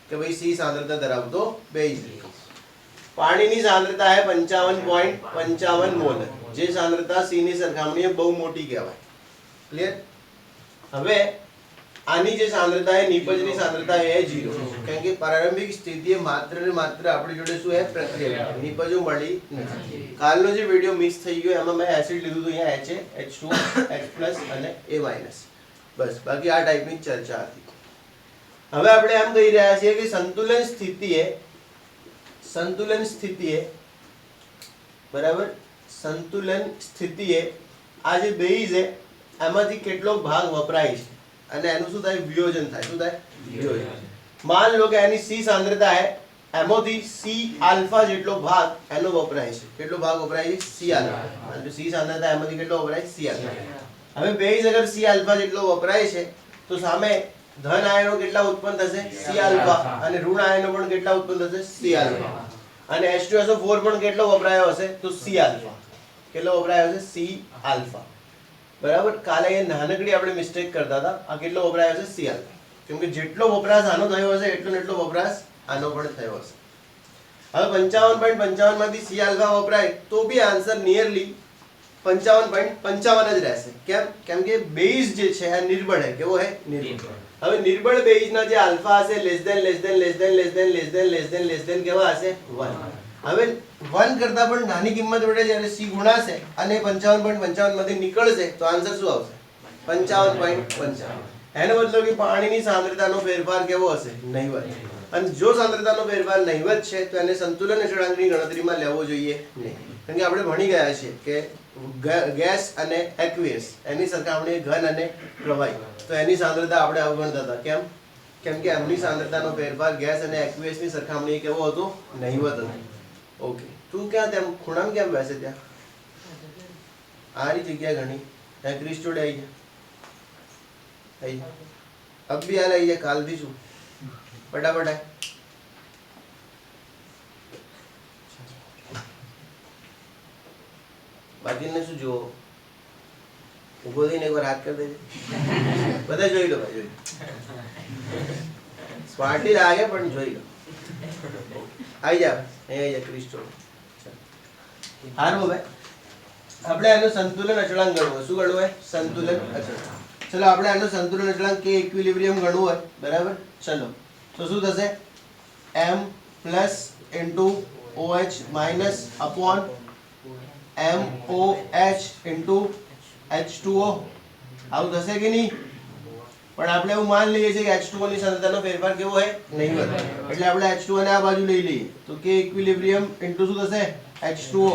કે ભાઈ C સાંદ્રતા ધરાવતો બેઝ પાણીની સાંદ્રતા है 55.55 મોલ જે સાંદ્રતા C ની સરખામણીએ બહુ મોટી કહેવાય ક્લિયર હવે આની જે સાંદ્રતા है નિપજની સાંદ્રતા है 0 કારણ કે પ્રારંભિક સ્થિતિએ માત્ર ને માત્ર આપણી જોડે શું है પ્રક્રિયા નિપજો મળી નથી કાલનો જે વિડિયો મિસ થઈ ગયો એમાં મેં એસિડ લીધું હતું અહીંયા HA H2 H+ અને A- બસ બાકી આ ટાઈપની ચર્ચા હતી હવે આપણે એમ કહી રહ્યા છીએ કે સંતુલન સ્થિતિએ બરાબર સંતુલન સ્થિતિએ આ જે બેઝ છે એમાંથી કેટલો ભાગ વપરાય છે અને એનું શું થાય વિયોજન થાય શું થાય વિયોજન માન લો કે એની C સાંદ્રતા है એમાંથી C આલ્ફા જેટલો ભાગ એનો વપરાય છે કેટલો ભાગ વપરાય છે C આલ્ફા એટલે C સાંદ્રતા એમાંથી કેટલો વપરાય C આલ્ફા હવે બેઝ અગર C આલ્ફા જેટલો વપરાય છે તો સામે ધન આયનો કેટલા ઉત્પન્ન થશે C આલ્ફા અને ઋણ આયનો પણ કેટલા ઉત્પન્ન થશે C આલ્ફા અને H2SO4 પણ કેટલો વપરાયો હશે તો C આલ્ફા કેટલો વપરાયો હશે C આલ્ફા બરાબર કાલે એ નાનકડી આપણે મિસ્ટેક કરતા હતા આ કેટલો વપરાયો છે C આલ્ફા કેમ કે જેટલો વપરાશ આનો થયો હશે એટલો ને એટલો વપરાશ આનો પણ થયો હશે હવે 55.55 માંથી C આલ્ફા વપરાય તો બી આન્સર નિયરલી 55.55 જ રહેશે કેમ કે બેઝ જે છે આ નિર્બળ છે કેવો છે નિર્બળ હવે નિર્બળ બેઝના જે આલ્ફા હશે લેસ ધેન કેવા હશે 1 હવે 1 કરતા પણ નાની કિંમત વડે જ્યારે C ગુણાશે અને 55.55 માંથી નીકળશે તો આન્સર શું આવશે 55.55 એનો મતલબ કે પાણીની સાંદ્રતાનો ફેરફાર કેવો હશે નહિવત અને જો સાંદ્રતાનો ફેરફાર નહિવત છે તો એને સંતુલન અચળાંકની ગણતરીમાં લેવો જોઈએ નહીં કારણ કે આપણે ભણી ગયા છીએ કે ગેસ અને એક્વિયસ એની સરખામણીએ ઘન અને પ્રવાહી તો એની સાંદ્રતા આપણે અવગણતા હતા કેમ કે એમની સાંદ્રતાનો ફેરફાર ગેસ અને એક્વિયસની સરખામણીએ કેવો હતો નહિવત હતો ओके तू क्या तेम खुणाम क्या वैसे त्या आ रही जगह घनी है क्रिस जोड़े आई अब भी आ रही है काल भी छू फटाफट है बाकी ने શું જો ઉભો થઈને એકવાર હાથ કરી દેજે બધા જોઈ લો ભાઈ જોઈ સ્માર્ટલી લાગે પણ જોઈ લો आई जा ये क्रिस्टो हारो भाई આપણે આનો સંતુલન અચળાંક ગણવો શું ગણવું હોય સંતુલન અચળાંક ચલો આપણે આનો સંતુલન અચળાંક કે ઇક્વિલિબ્રિયમ ગણવું હોય બરાબર ચલો તો શું થશે m plus OH minus upon MOH H2O આવું થશે કે નહીં પણ આપણે એવું માન લઈએ છીએ કે H2O ની સાંદ્રતાનો ફેરફાર કેવો હોય નહિવત એટલે આપણે H2O ને આ બાજુ લઈ લઈએ તો કે ઇક્વિલિબ્રિયમ ઇન્ટુ શું થશે H2O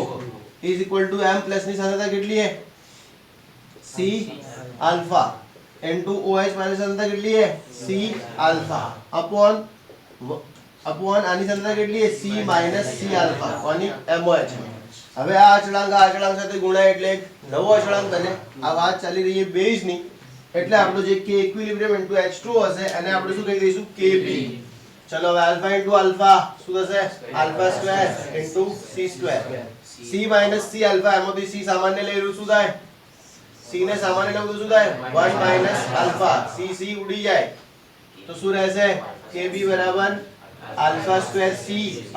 is equal to M plus ની સાંદ્રતા કેટલી છે C alpha into OH minus સાંદ્રતા કેટલી છે C આલ્ફા અપોન अपॉन આની સંખ્યા કેટલી છે c માઈનસ c આલ્ફા કોની MOH. હવે આ અચળાંક સાથે ગુણાય એટલે એક નવો અચળાંક બને. આ વાત ચાલી રહી છે બેઝ ની, એટલે આપણો જે k ઇક્વિલિબ્રિયમ ઇન્ટુ h2 હશે અને આપણે શું કહી દઈશું kb. ચલો હવે આલ્ફા ઇન્ટુ આલ્ફા શું થશે alpha square into c square. c minus c alpha, એમાંથી c સામાન્ય લઈ લઉં શું થાય, c ને સામાન્ય લઉં તો શું થાય 1 માઈનસ આલ્ફા. c ઉડી જાય તો શું રહેશે kb બરાબર alpha square c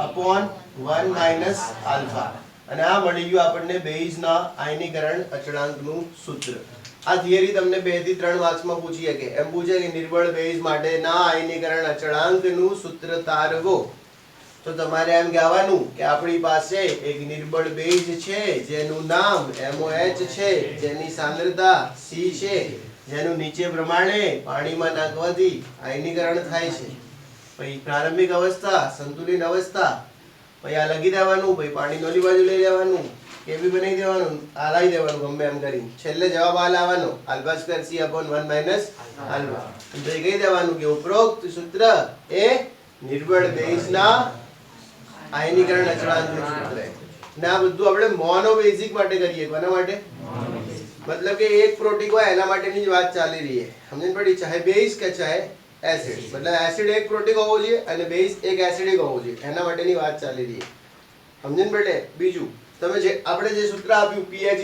upon 1 minus alpha. અને આ મળી ગયું આપણને બેઝના આયનીકરણ અચળાંકનું સૂત્ર. આ થિયરી તમને 2 થી 3 માર્ક્સમાં પૂછી શકે. એમ પૂછે કે નિર્બળ બેઝ માટેના આયનીકરણ અચળાંકનું સૂત્ર તારવો. તો તમારે એમ કહેવાનું કે આપણી પાસે એક નિર્બળ બેઝ છે જેનું નામ MOH છે, જેની સાંદ્રતા C છે, જેનું નીચે પ્રમાણે પાણીમાં નાખવાથી આયનીકરણ થાય છે. પછી પ્રારંભિક અવસ્થા, સંતુલિત અવસ્થા, પછી આ લખી દેવાનું, પછી પાણી ઓલી બાજુ લઈ લેવાનું, કેબી બનાવી દેવાનું, આ લાવી દેવાનું ગમે એમ કરી. છેલ્લે જવાબ આ લાવવાનો alpha square c upon 1 minus alpha. તો કહી દેવાનું કે ઉપરોક્ત સૂત્ર એ નિર્બળ બેઝના આયનીકરણ અચળાંકનું સૂત્ર છે. ને આ બધું આપણે મોનોબેઝિક માટે કરીએ. કોના માટે? મતલબ કે એક પ્રોટીક હોય એના માટેની જ વાત ચાલી રહી છે. સમજણ પડી? ચાહે બેઝ કે ચાહે એસિડ. મતલબ એસિડ એક પ્રોટીક હોવો જોઈએ અને બેઝ એક એસિડિક હોવો જોઈએ, એના માટેની વાત ચાલી રહી છે. સમજણ પડે? બીજું તમે જે આપણે જે સૂત્ર આપ્યું pH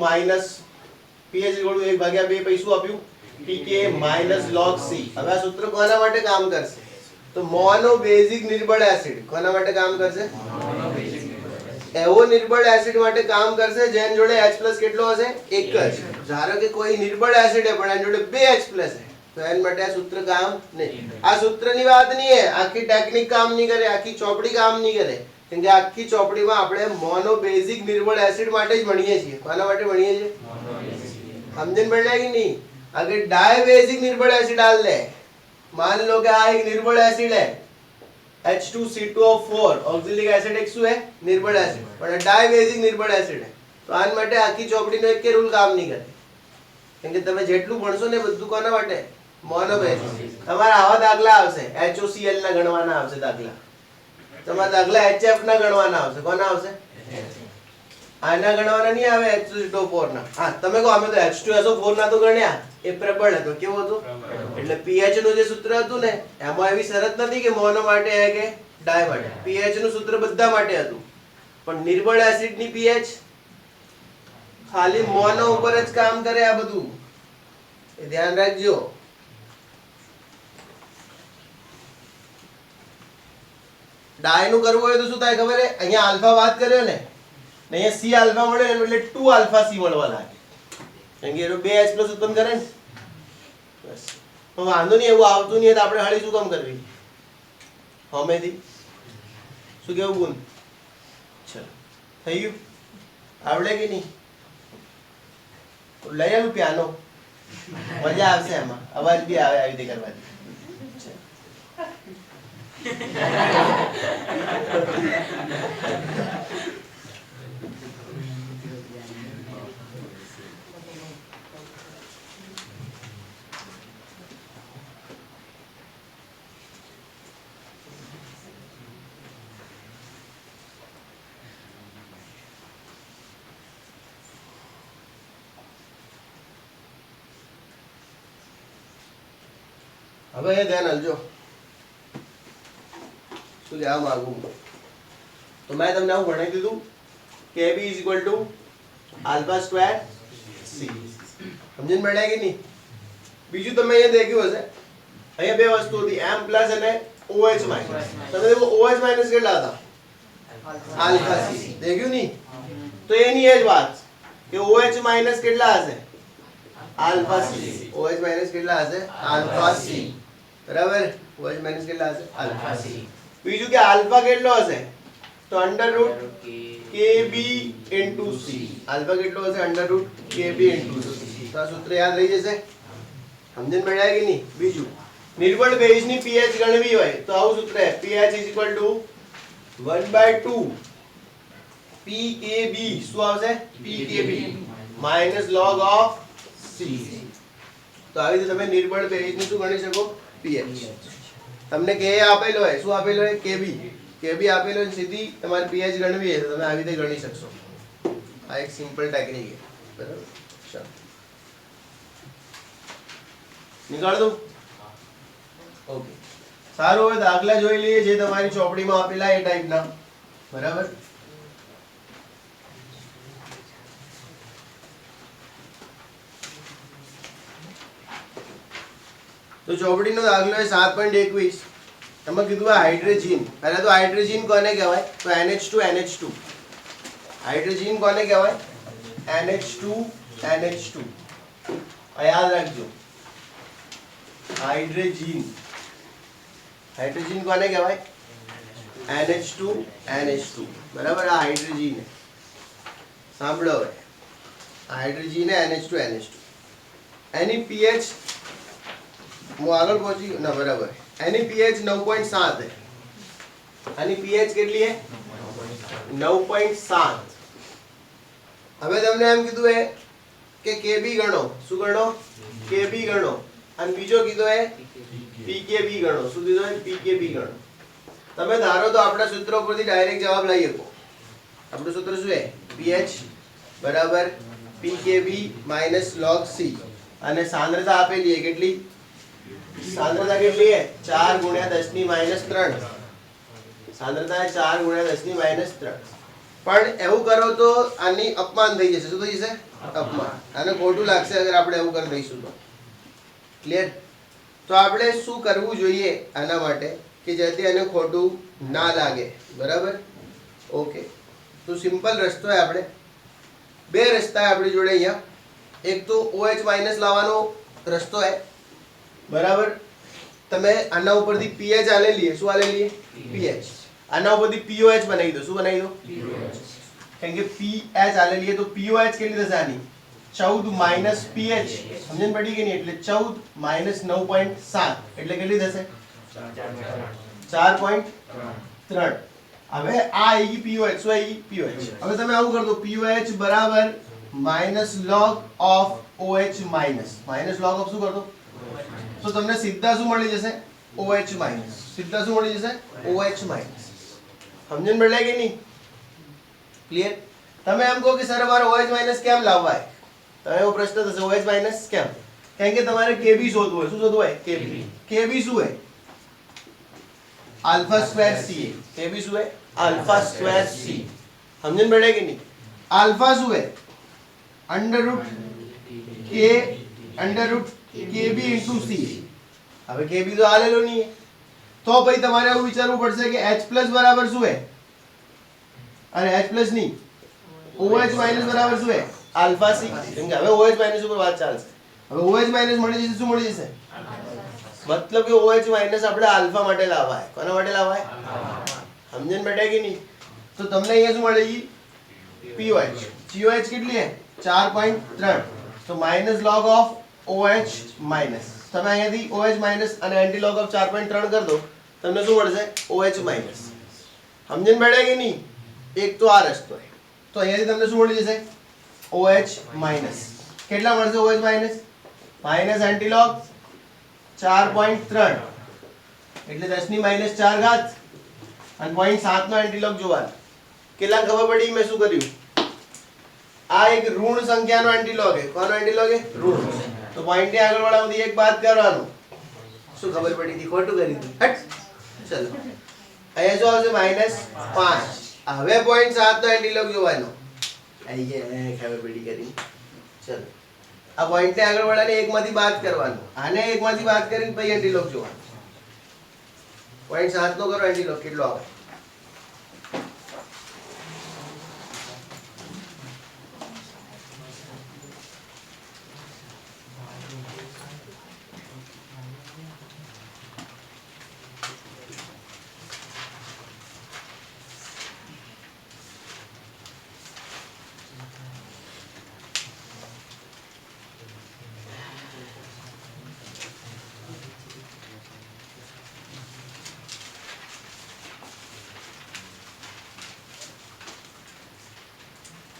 માઈનસ pH 1/2 પૈસું આપ્યું pK log C. હવે આ સૂત્ર કોના માટે કામ કરશે? તો મોનોબેઝિક નિર્બળ એસિડ. કોના માટે કામ કરશે? એવો નિર્બળ એસિડ માટે કામ કરશે જેની જોડે H+ કેટલો હશે? એક જ. ધારો કે કોઈ નિર્બળ એસિડ છે પણ એની જોડે 2H+ છે, તો એના માટે આ સૂત્ર કામ નહીં. આ સૂત્રની વાત નહીં છે, આખી ટેકનિક કામ નહીં કરે, આખી ચોપડી કામ નહીં કરે. કેમ કે આખી ચોપડીમાં આપણે મોનોબેઝિક નિર્બળ એસિડ માટે જ ભણીએ છીએ. કોના માટે ભણીએ છીએ? સમજણ પડે કે નહીં? અગર ડાયબેઝિક નિર્બળ એસિડ હાલ લે, मान लो कि આ એક નિર્બળ એસિડ है H2C2O4, ઓક્ઝિલિક એસિડ એક શું है નિર્બળ એસિડ, પણ ડાયબેઝિક નિર્બળ એસિડ है. તો આન માટે આખી ચોપડીનો એક કે રૂલ કામ નહીં કરે. કેમ કે તમે જેટલું ભણશો ને બધું કોના માટે? મોનોબેઝિક. તમારા આવા દાખલા આવશે, HOCl ના ગણવાના આવશે દાખલા, તમારા દાખલા HF ના ગણવાના આવશે. કોના આવશે? આના ગણવાના નહીં આવે H2SO4 ના. હા તમે કહો અમે તો H2SO4 ના તો ગણ્યા, એ પ્રબળ હતો. કેવો હતો? એટલે pH નું જે સૂત્ર હતું ને એમાં એવી શરત નથી કે મોનો માટે હે કે ડાય માટે. pH નું સૂત્ર બધા માટે હતું, પણ નિર્બળ એસિડ ની pH ખાલી મોનો ઉપર જ કામ કરે. આ બધું એ ધ્યાન રાખજો. ડાય નું કરવું હોય તો શું થાય ખબર હે? અહીંયા આલ્ફા વાત કર્યો ને, અહીંયા C આલ્ફા મળે એટલે 2 આલ્ફા C મળવા લાગે. કેમ કે એનો 2H+ ઉત્પન્ન કરે ને. બસ તો વાંધો નહીં, એવું આવતું નહીં તો આપણે હળી શું કામ કરવી હમેથી? શું કેવું ગુણ? ચલો થઈ ગયું? આવડે કે નહીં? લઈ આવું પિયાનો, મજા આવશે એમાં, અવાજ બી આવે આવી રીતે કરવાથી. હવે એ ધ્યાન આપજો શું કહેવા માંગુ. તો મેં તમને આવું ભણાવી દીધું Kb = આલ્ફા સ્ક્વેર C. સમજણ પડ્યા કે નહીં? બીજું તમે અહીંયા દેખ્યું હશે, અહીંયા બે વસ્તુ હતી, M+ અને OH-. તમે દેખો OH- કેટલા હતા? Alpha C. દેખ્યું નહીં? તો એની એ જ વાત કે OH- કેટલા હશે? Alpha C. OH- કેટલા હશે? Alpha C. બરાબર? OH- કેટલા હશે? Alpha C. બીજું કે આલ્ફા કેટલો હશે? તો √Kb * C. આલ્ફા કેટલો હશે? √Kb * C. તો આ સૂત્ર યાદ રહી જશે. સમજણ પડ્યા કે નહીં? બીજું નિર્બળ બેઝની pH ગણવી હોય તો આવું સૂત્ર છે, pH = 1/2 pKb. શું આવશે? pKb log of C. તો આવી રીતે તમે નિર્બળ બેઝની શું ગણી શકો? pH. તમને કે આપેલો હોય, શું આપેલો હોય? કેબી આપેલો હોય, સીધી તમારે પીએચ ગણવી હોય તો તમે આવી રીતે ગણી શકશો. આ એક સિમ્પલ ટેકનિક છે, બરાબર. ચાલો નીકાળ દઉં. ઓકે, સારું. હવે દાખલા જોઈ લઈએ જે તમારી ચોપડીમાં આપેલા એ ટાઈપના, બરાબર. તો ચોપડીનો દાખલો છે 7.21. એમાં કીધું હાઇડ્રોજન. પહેલા તો હાઇડ્રોજન કોને કહેવાય? તો NH2. હાઇડ્રોજન કોને કહેવાય? NH2. યાદ રાખજો, હાઇડ્રોજન કોને કહેવાય? NH2. બરાબર. આ હાઇડ્રોજન સાંભળો હવે, હાઇડ્રોજન NH2. એની પીએચ હું આગળ પહોંચી ના, બરાબર. એની પીએચ 9.7 है. આની પીએચ કેટલી है? 9.7. હવે તમને એમ કીધું है કે કેબી ગણો. શું ગણો? કેબી ગણો. અને બીજો કીધો है પીકેબી ગણો. શું કીધો है? પીકેબી ગણો. તમે ધારો તો આપણા સૂત્રો પરથી ડાયરેક્ટ જવાબ લઈ શકો. આપણું સૂત્ર શું है? પીએચ બરાબર પીકેબી માઇનસ log c. અને સાંદ્રતા આપેલી है કેટલી? सांद्रता કેટલી है? 4 × 10⁻3. सांद्रता है 4 × 10⁻3. પણ એવું કરો તો આની અપમાન થઈ જશે. શું થઈ જશે? અપમાન. આને ખોટું લાગશે અગર આપણે એવું કરી દઈશું તો. ક્લિયર? તો આપણે શું કરવું જોઈએ આના માટે કે જેથી આને ખોટું ના લાગે, બરાબર. ઓકે, તો સિમ્પલ રસ્તો છે. આપણે બે રસ્તા આપણી જોડે અહીંયા. એક તો OH માઇનસ લાવવાનો રસ્તો છે, બરાબર. તમે આના ઉપરથી પીએચ આલેલી છે. શું આલેલી છે? પીએચ. આના ઉપરથી પીઓએચ બનાવી દો. શું બનાવી દો? પીઓએચ. કેમ કે પીએચ આલેલી છે તો પીઓએચ કેટલી થશે આની? 14 માઇનસ પીએચ. સમજણ પડી કે નહીં? એટલે 14 માઇનસ 9.7 એટલે કેટલી થશે? 4.3. હવે આ આવી પીઓએચ. શું આવી? પીઓએચ. હવે તમે આવું કરી દો, પીઓએચ બરાબર minus log of OH minus. Minus log of શું કરી દો તો તમને સીધા શું મળી જશે? OH minus. સીધા શું મળી જશે? OH minus. સમજણ પડે કે નહીં? ક્લિયર? તમે એમ કહો કે સર અમારે OH માઇનસ કેમ લાવવા છે? તમે એવો પ્રશ્ન થશે OH માઇનસ કેમ? કેમ કે તમારે કેબી શોધવું હોય. શું શોધવું હોય? કેબી. કેબી શું है? Alpha square C. કેબી શું है? Alpha square C. સમજણ પડે કે નહીં? આલ્ફા શું है? √k √kb * c. હવે kb તો આલેલો નહીં है તો ભાઈ તમારે એવું વિચારવું પડશે કે H+ બરાબર શું है? અને H+ નહીં, OH માઇનસ બરાબર શું है? Alpha C. કેમ કે હવે OH માઇનસ ઉપર વાત ચાલશે. હવે OH માઇનસ મળી જશે. શું મળી જશે? मतलब કે OH માઇનસ આપણે આલ્ફા માટે લાવવા है. કોના માટે લાવવા है? સમજણ બેઠા કે નહીં? તો તમને અહીંયા શું મળેਗੀ? POH. COH કેટલી है? 4.3. તો minus log of OH minus. તમે અહીંયાથી OH માઇનસ અને એન્ટી log ઓફ 4.3 કરી દો, તમને શું મળશે? OH minus. સમજણ બેઠા કે નહીં? એક તો આ રસ્તો है. તો અહીંયાથી તમને શું મળી જશે? OH minus. કેટલા મળશે OH minus? Minus anti log 4.3 એટલે 10⁻4 અને 0.7 નો એન્ટી log જોવાનો. કેટલા ખબર પડી મેં શું કર્યું? આ એક ઋણ સંખ્યાનો એન્ટી log है. કોનો એન્ટી log है? ઋણ. તો પોઈન્ટ ની આગળ વાળામાંથી એક બાદ કરવાનું. શું ખબર પડી હતી? ખોટું કરી દીધું. હટ. ચલો અહીંયા શું આવશે? -5. હવે 0.7 નો એન્ટી log જોવાનો. અહીંયા ખબર પડી કરી. ચલો આ પોઈન્ટ ને આગળ વાળાને એકમાંથી બાદ કરવાનું. આને એકમાંથી બાદ કરીને પછી એન્ટી log જોવાનું. 0.7 નો કરો એન્ટી log કેટલો આવે?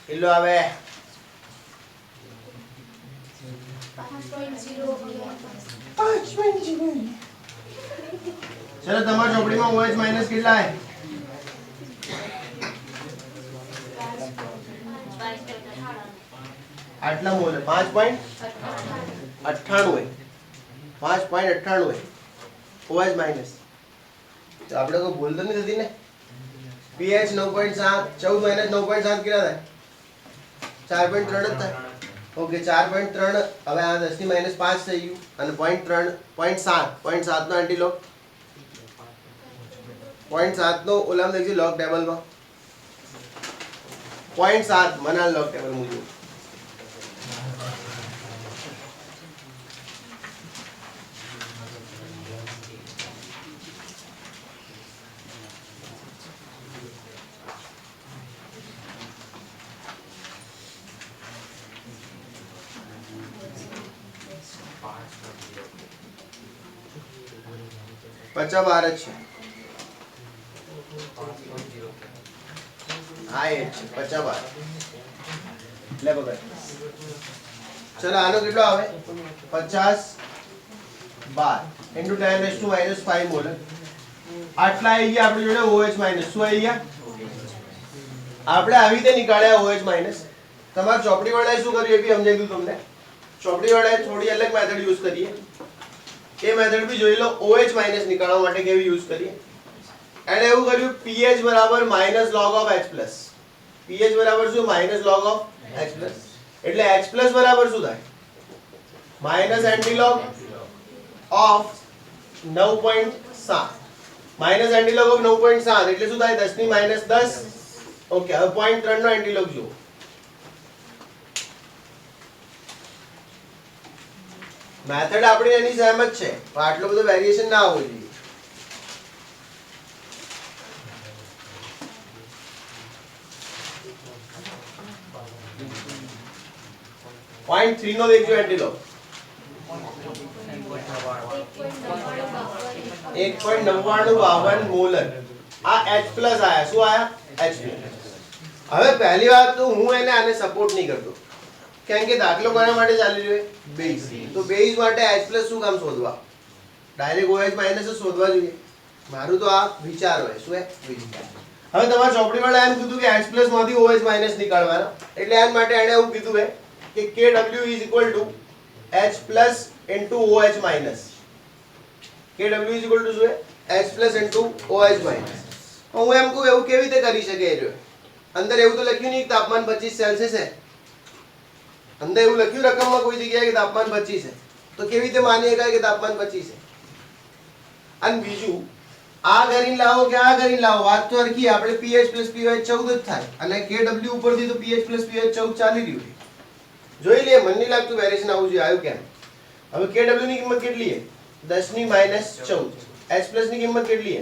કેટલો આવે? 5.0. ચલો તમારી ચોપડીમાં OH માઈનસ કેટલા હે? આટલા મોલ 5.98 है 5.98 है OH माइनस। तो આપણે કોઈ ભૂલ તો નહીં થતી ને? pH 9.7 14 માઈનસ 9.7 કેટલા થાય? 4.3 જ થાય। ઓકે 4.3 હવે આ 10 ની માઈનસ 5 થઈ ગયું અને 0.7 નો એન્ટીલોગ 0.7 નો ઓલામ દેખજો લોગ ટેબલમાં 0.7 મના લોગ ટેબલ મુજબ પચા બાર જ છે હા એ છે પચા બાર લે બગડ ચલો આનો કેટલો આવે 50 બાર ઇન્ટુ 10⁻⁻5 મોલ આટલા આવી ગયા આપણી જોડે OH માઈનસ શું આવી ગયા આપણે આવી રીતે નીકાળ્યા OH માઈનસ તમાર ચોપડી વાળાએ શું કર્યું એ બી સમજાઈ દઉં તમને ચોપડી વાળાએ થોડી અલગ મેથડ યુઝ કરીએ એ મેથડ भी જોઈ લો OH માઈનસ નીકાળવા માટે કેવી યુઝ કરીએ એને એવું કર્યું pH બરાબર minus log of H plus pH બરાબર શું minus log of H plus એટલે H પ્લસ બરાબર શું થાય minus antilog of 9.7 minus antilog of 9.7 એટલે શું થાય 10 ની માઈનસ 10 ઓકે હવે 0.3 નો એન્ટીલોગ જો મેથડ આપણી એની સેમ જ છે પણ આટલો બધો વેરીએશન ના હોવો જોઈએ 0.3 નો દેખજો એન્ટીલોગ 1.9952 મોલર આ H પ્લસ આયા શું આયા H પ્લસ હવે પહેલી વાત તો હું એને આને સપોર્ટ નહીં કરતો કેમ કે દાખલો કોના માટે ચાલી રહ્યો છે બેઝ તો બેઝ માટે H પ્લસ શું કામ શોધવા ડાયરેક્ટ OH માઈનસ જ શોધવા જોઈએ મારું તો આ વિચાર હોય શું હે વિચાર હવે તમારા ચોપડી વાળા એમ કીધું કે H પ્લસ માંથી OH માઈનસ નીકાળવાના એટલે આના માટે એને એવું કીધું છે કે KW H plus OH minus KW શું છે H પ્લસ OH માઈનસ હું એમ કહું એવું કેવી રીતે કરી શકે એ અંદર એવું તો લખ્યું નહીં તાપમાન 25 સેલ્સિયસ છે અંદર એવું લખ્યું રકમમાં કોઈ જગ્યાએ કે તાપમાન 25 છે તો કેવી રીતે માની શકાય કે તાપમાન 25 છે અને બીજું આ કરીને લાવો કે આ કરીને લાવો વાત તો હરખી આપણે pH PH 14 જ થાય અને KW ઉપરથી તો pH PH 14 ચાલી રહ્યું છે જોઈ લે મને નહીં લાગતું વેરીએશન આવું જોઈએ આવ્યું કેમ હવે KW ની કિંમત કેટલી છે 10 ની માઈનસ 14 H પ્લસ ની કિંમત કેટલી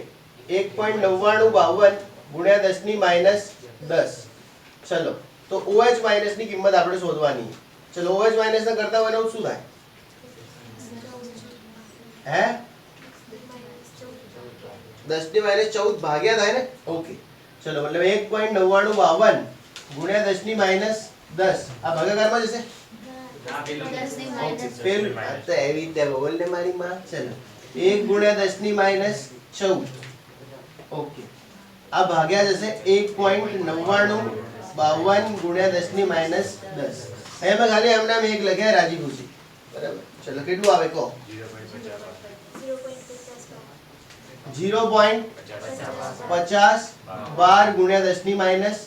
છે 1.9952 ગુણ્યા 10 ની માઈનસ 10 ચલો તો OH માઈનસ ની કિંમત આપણે શોધવાની છે ચલો OH માઈનસ ના કરતા બનાવું શું થાય હે 10 ની માઈનસ 14 ભાગ્યા થાય ને ઓકે ચલો मतलब 1.9952 ગુણ્યા 10 ની માઈનસ 10 આ ભાગાકારમાં જશે ઓકે પેલું તો એવી રીતે બોલ ને મારી માં ચલો 1 ગુણ્યા 10 ની માઈનસ 14 ઓકે આ ભાગ્યા જશે 1.9952 ગુણ્યા 10 ની માઈનસ 10 એમાં ખાલી એમના મેં એક લખ્યા રાજી ખુશી બરાબર ચલો કેટલું આવે કહો 0.50 12 ગુણ્યા 10 ની માઈનસ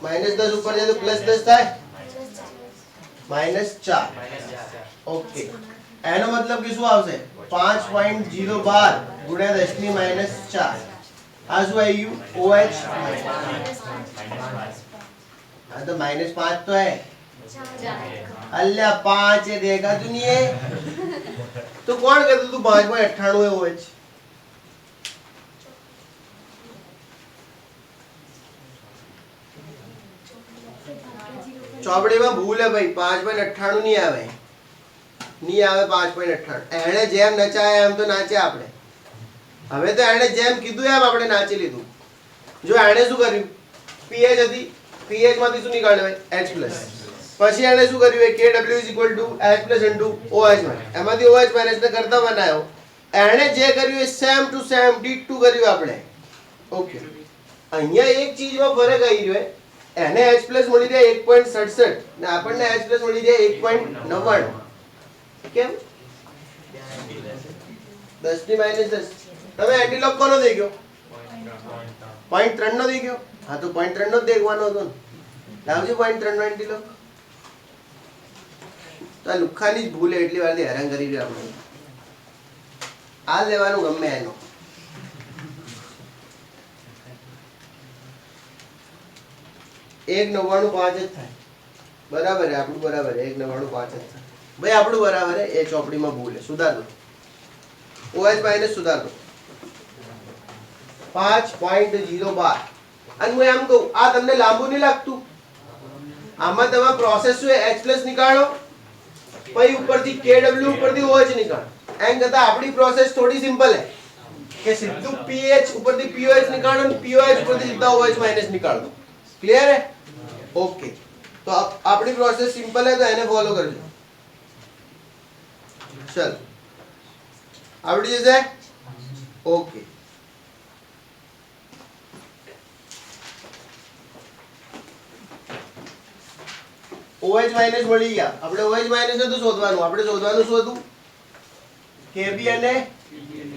10 ઉપર જાય તો પ્લસ 10 થાય -4 ઓકે એનો મતલબ કે શું આવશે 5.012 ગુણ્યા 10 ની માઈનસ 4 આ શું આવી ગયું OH આ તો -5 तो है अल्लाह 5 है देखा तूने तो कौन कहता तू 5.98 है OH ચોપડી માં ભૂલ है भाई 5.98 नहीं आवे 5.98 એણે જેમ નચાયા એમ તો નાચ્યા આપણે હવે તો એણે જેમ કીધું એમ આપણે નાચી લીધું જો એણે શું કર્યું pH હતી pH માંથી શું નીકાળ્યું H પ્લસ પછી એણે શું કર્યું KW H પ્લસ OH એમાંથી OH માઈનસ ને કરતા બનાવ્યો એણે જે કર્યું એ સેમ ટુ સેમ ડીટુ કર્યું આપણે. ઓકે, અહીંયા એક ચીજમાં ફરક આવી રહ્યો. એને h પ્લસ મળી જાય 1.67 ને આપણને h પ્લસ મળી જાય 1.99. કેમ? 10 ની -10. હવે એન્ટીલોગ કોનો થઈ ગયો? 0.3 નો થઈ ગયો. હા, તો 0.3 નો જ દેખવાનો હતો ને. લાવજો 0.3 નો એન્ટીલોગ. તો આ લુખાની જ ભૂલ એટલી વાર હેરાન કરી રહ્યો આપણે. આ લેવાનું ગમે એનો. એક 99.5 જ થાય. બરાબર છે આપણું, બરાબર છે 1.99.5 જ થાય. ભાઈ આપણું બરાબર છે. એ ચોપડીમાં ભૂલ છે, સુધાર દો. OH માઇનસ સુધાર દો. 5.012. અને હું એમ કહું, આ તમને લાંબુ નહીં લાગતું? આમાં તમે પ્રોસેસ શું H પ્લસ નીકાળો, પછી ઉપરથી KW ઉપરથી OH નીકાળો. એમ કરતા આપણી પ્રોસેસ થોડી સિમ્પલ છે કે સીધું pH ઉપરથી POH નીકાળો અને POH ઉપરથી સીધા OH માઇનસ નીકાળ દો. ક્લિયર है? ओके, तो આપણી પ્રોસેસ સિમ્પલ है, तो એને ફોલો કરજો. ચલ, આવડી જશે. ઓકે, OH માઇનસ મળી ગયા. આપણે OH માઇનસ નતું શોધવાનું, આપણે શોધવાનું શું હતું? KB અને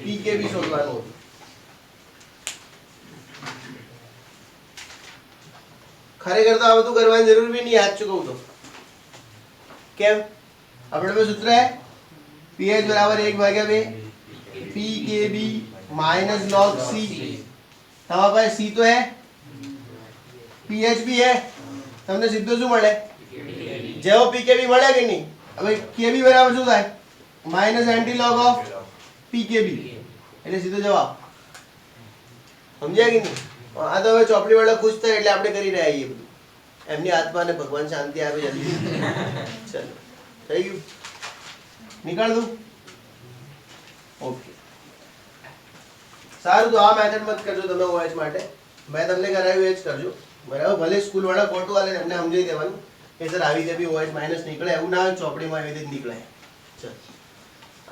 PKB શોધવાનું હતું. ખરેખર તો આ બધું કરવાની જરૂર બી નહીં, યાદ ચૂકવું તો. કેમ? આપણે બે સૂત્ર હે pH બરાબર 1/2 PKB माइनस log C. તમારા પાસે C તો હે, pH भी है. તમને સીધો શું મળે? જેવો PKB મળે કે નહીં? હવે KB બરાબર શું થાય? Minus anti log of PKB. એટલે સીધો જવાબ. સમજ્યા કે નહીં? આ તો હવે ચોપડી વાળા ખુશ થાય એટલે આપણે કરી રહ્યા છીએ બધું. એમની આત્માને ભગવાન શાંતિ આપે જલ્દી. ચલો, થઈ ગયું? નીકાળ દઉં? ઓકે, સારું. તો આ મેથડ મત કરજો તમે OH માટે. મેં તમને કરાવ્યું એ જ કરજો. બરાબર? ભલે સ્કૂલ વાળા ખોટું આલે એમને સમજાવી દેવાનું કે સર આવી રીતે બી OH માઇનસ નીકળે, એવું ના હોય ચોપડીમાં એવી રીતે નીકળે. ચલ,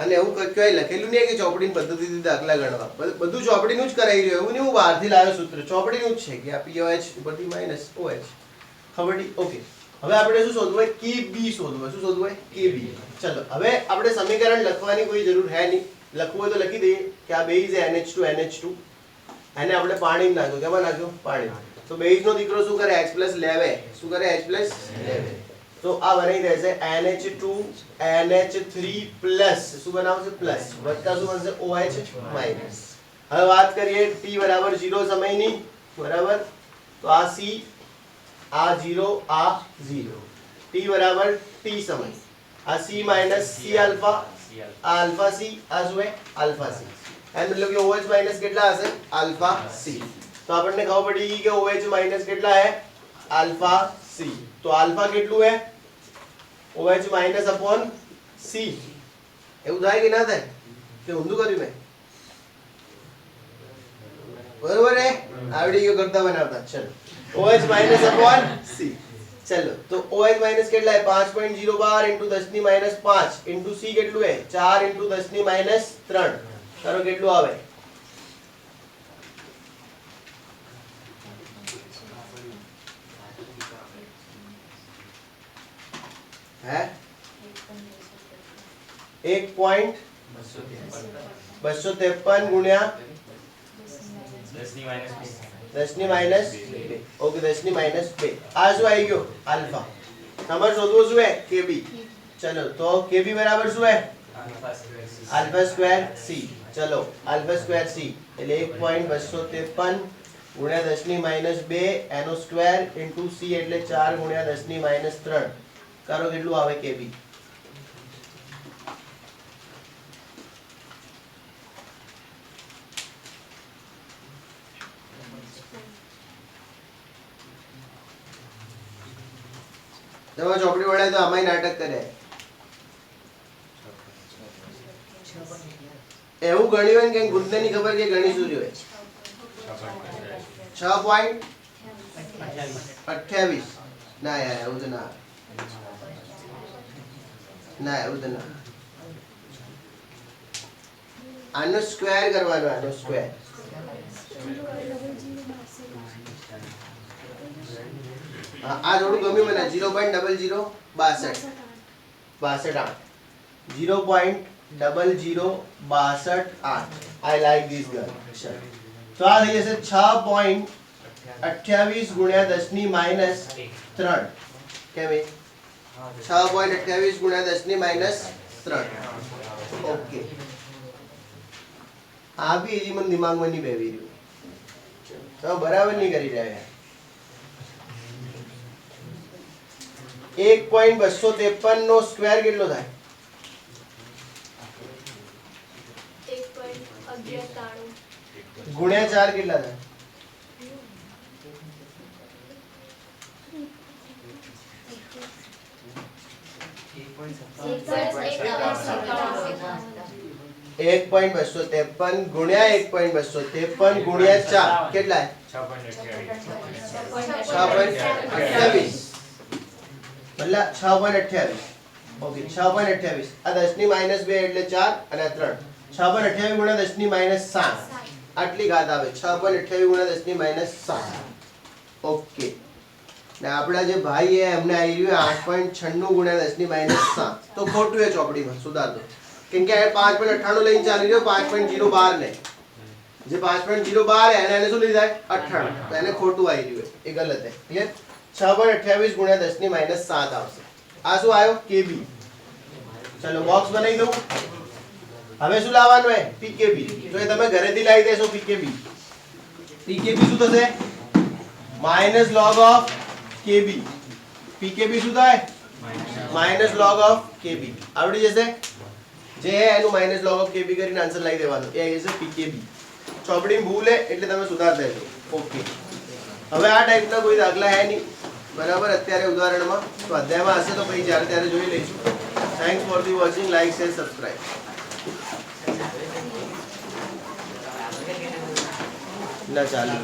અને એવું કઈ લખેલું નહીં કે ચોપડીની પદ્ધતિથી દાખલા ગણવા. બધું ચોપડીનું જ કરાવી રહ્યું, એવું નહીં હું બહારથી લાવ્યો સૂત્ર. ચોપડીનું જ છે કે આ POH ઉપરથી માઇનસ OH. ખબર પડી? ઓકે, હવે આપણે શું શોધવું હોય? KB શોધવું હોય. શું શોધવું હોય? KB. ચલો, હવે આપણે સમીકરણ લખવાની કોઈ જરૂર હે નહીં. લખવું હોય તો લખી દઈએ કે આ બેઝ NH2 NH2. એને આપણે પાણી નાખ્યું. કેમાં નાખ્યું? પાણી. તો બેઝ નો દીકરો શું કરે? H પ્લસ લેવે. શું કરે? H પ્લસ લેવે. તો આ બની રહેશે NH2 NH3 પ્લસ શું બનાવશે? પ્લસ વત્તા શું બનશે? OH minus. હવે વાત કરીએ t બરાબર 0 સમયની. બરાબર? તો આ C, આ 0, આ 0. t બરાબર t સમય. આ C માઇનસ C આલ્ફા, આ આલ્ફા C, આ શું है? Alpha C. એમ મતલબ કે OH માઇનસ કેટલા હશે? Alpha C. તો આપણને ખબર પડી ગઈ કે OH માઇનસ કેટલા है? Alpha C. તો આલ્ફા કેટલું है? OH minus upon C. એવું થાય કે ના થાય? કે ઊંધું કર્યું મેં? બરોબર है? આવડી ગયો કરતા બનાવતા. ચલો, OH માઇનસ अपॉन C. चलो, तो OH माइनस કેટલા है? 5.012 into 10 ની -5 into C કેટલું है? 4 into 10 ની -3. કરો કેટલું આવે? હે 1.253 ગુણ્યા 10 ની -2. ઓકે, 10 ની -2. આ શું આવી ગયો? આલ્ફા. તમારે શોધવું શું है? KB. ચલો, તો KB બરાબર શું है? Alpha square C. ચલો, આલ્ફા સ્ક્વેર C એટલે 1.253 ગુણ્યા 10 ની -2 એનો સ્ક્વેર ઇન્ટુ C એટલે 4 ગુણ્યા 10 ની -3. કરો કેટલું આવે KB? તમારા ચોપડી વાળાએ તો આમાંય નાટક કરે. એવું ગણ્યું હોય કે ગુંદને ની ખબર કે ગણી શું જોઈએ? 6.28. ના યાર, એવું તો ના. ના, એવું તો ના. આનો સ્ક્વેર કરવાનો, આનો સ્ક્વેર. આ થોડું ગમ્યું મને. 0.0062 0.0062 આઈ લાઈક ધીસ ગર્લ. તો આ થઈ જશે 6.28 ગુણ્યા 10 ની માઈનસ 3. કેમ એ 6.28 ગુણ્યા 10 ની માઈનસ 3. ઓકે, આ બી હજી મને દિમાગમાં નહીં બેસી રહ્યું. તો બરાબર નહીં કરી રહ્યા. 1.253 નો સ્ક્વેર કેટલો થાય? 1.1193 ગુણ્યા 4 કેટલા થાય? 1.253 ગુણ્યા 1.253 ગુણ્યા 4 કેટલા? 6.28 મતલબ 6.28. ઓકે, 6.28. આ 10 ની માઈનસ 2 એટલે 4 અને આ 3. 6.28 ગુણ્યા 10 ની માઈનસ 7 આટલી ઘાત આવે. 6.28 ગુણ્યા 10 ની માઈનસ 7. ઓકે, ને આપણા જે ભાઈ છે એમને આવી રહ્યું 8.96 ગુણ્યા 10 ની માઈનસ 7. તો ખોટું એ ચોપડીમાં સુધાર દો, કેમ કે આ 5.98 લઈને ચાલી રહ્યો, 5.012 ને જે 5.012 એને શું લઈ જાય 98, તો એને ખોટું આવી રહ્યું, એ ગલત છે. ક્લિયર? 6.28 ગુણ્યા 10 ની માઈનસ 7 આવશે. આ શું આવ્યો? KB. ચલો બોક્સ બનાવી દઉં. હવે શું લાવવાનું છે? PKB. તો એ તમે ઘરેથી લાવી દેશો. PKB શું થશે? Minus log of KB. PKB શું થાય? Minus log of KB. આવડી જશે. જે એનું માઈનસ log of KB કરીને આન્સર લાવી દેવાનો, એ આવી જશે PKB. ચોપડી ભૂલ છે એટલે તમે સુધાર દેજો. ઓકે, હવે આ ટાઈપના કોઈ દાખલા હે નહીં બરાબર અત્યારે ઉદાહરણમાં. તો અધ્યાયમાં હશે તો પછી જ્યારે ત્યારે જોઈ લઈશું. Thanks for the watching. Like share subscribe. ના ચાલુ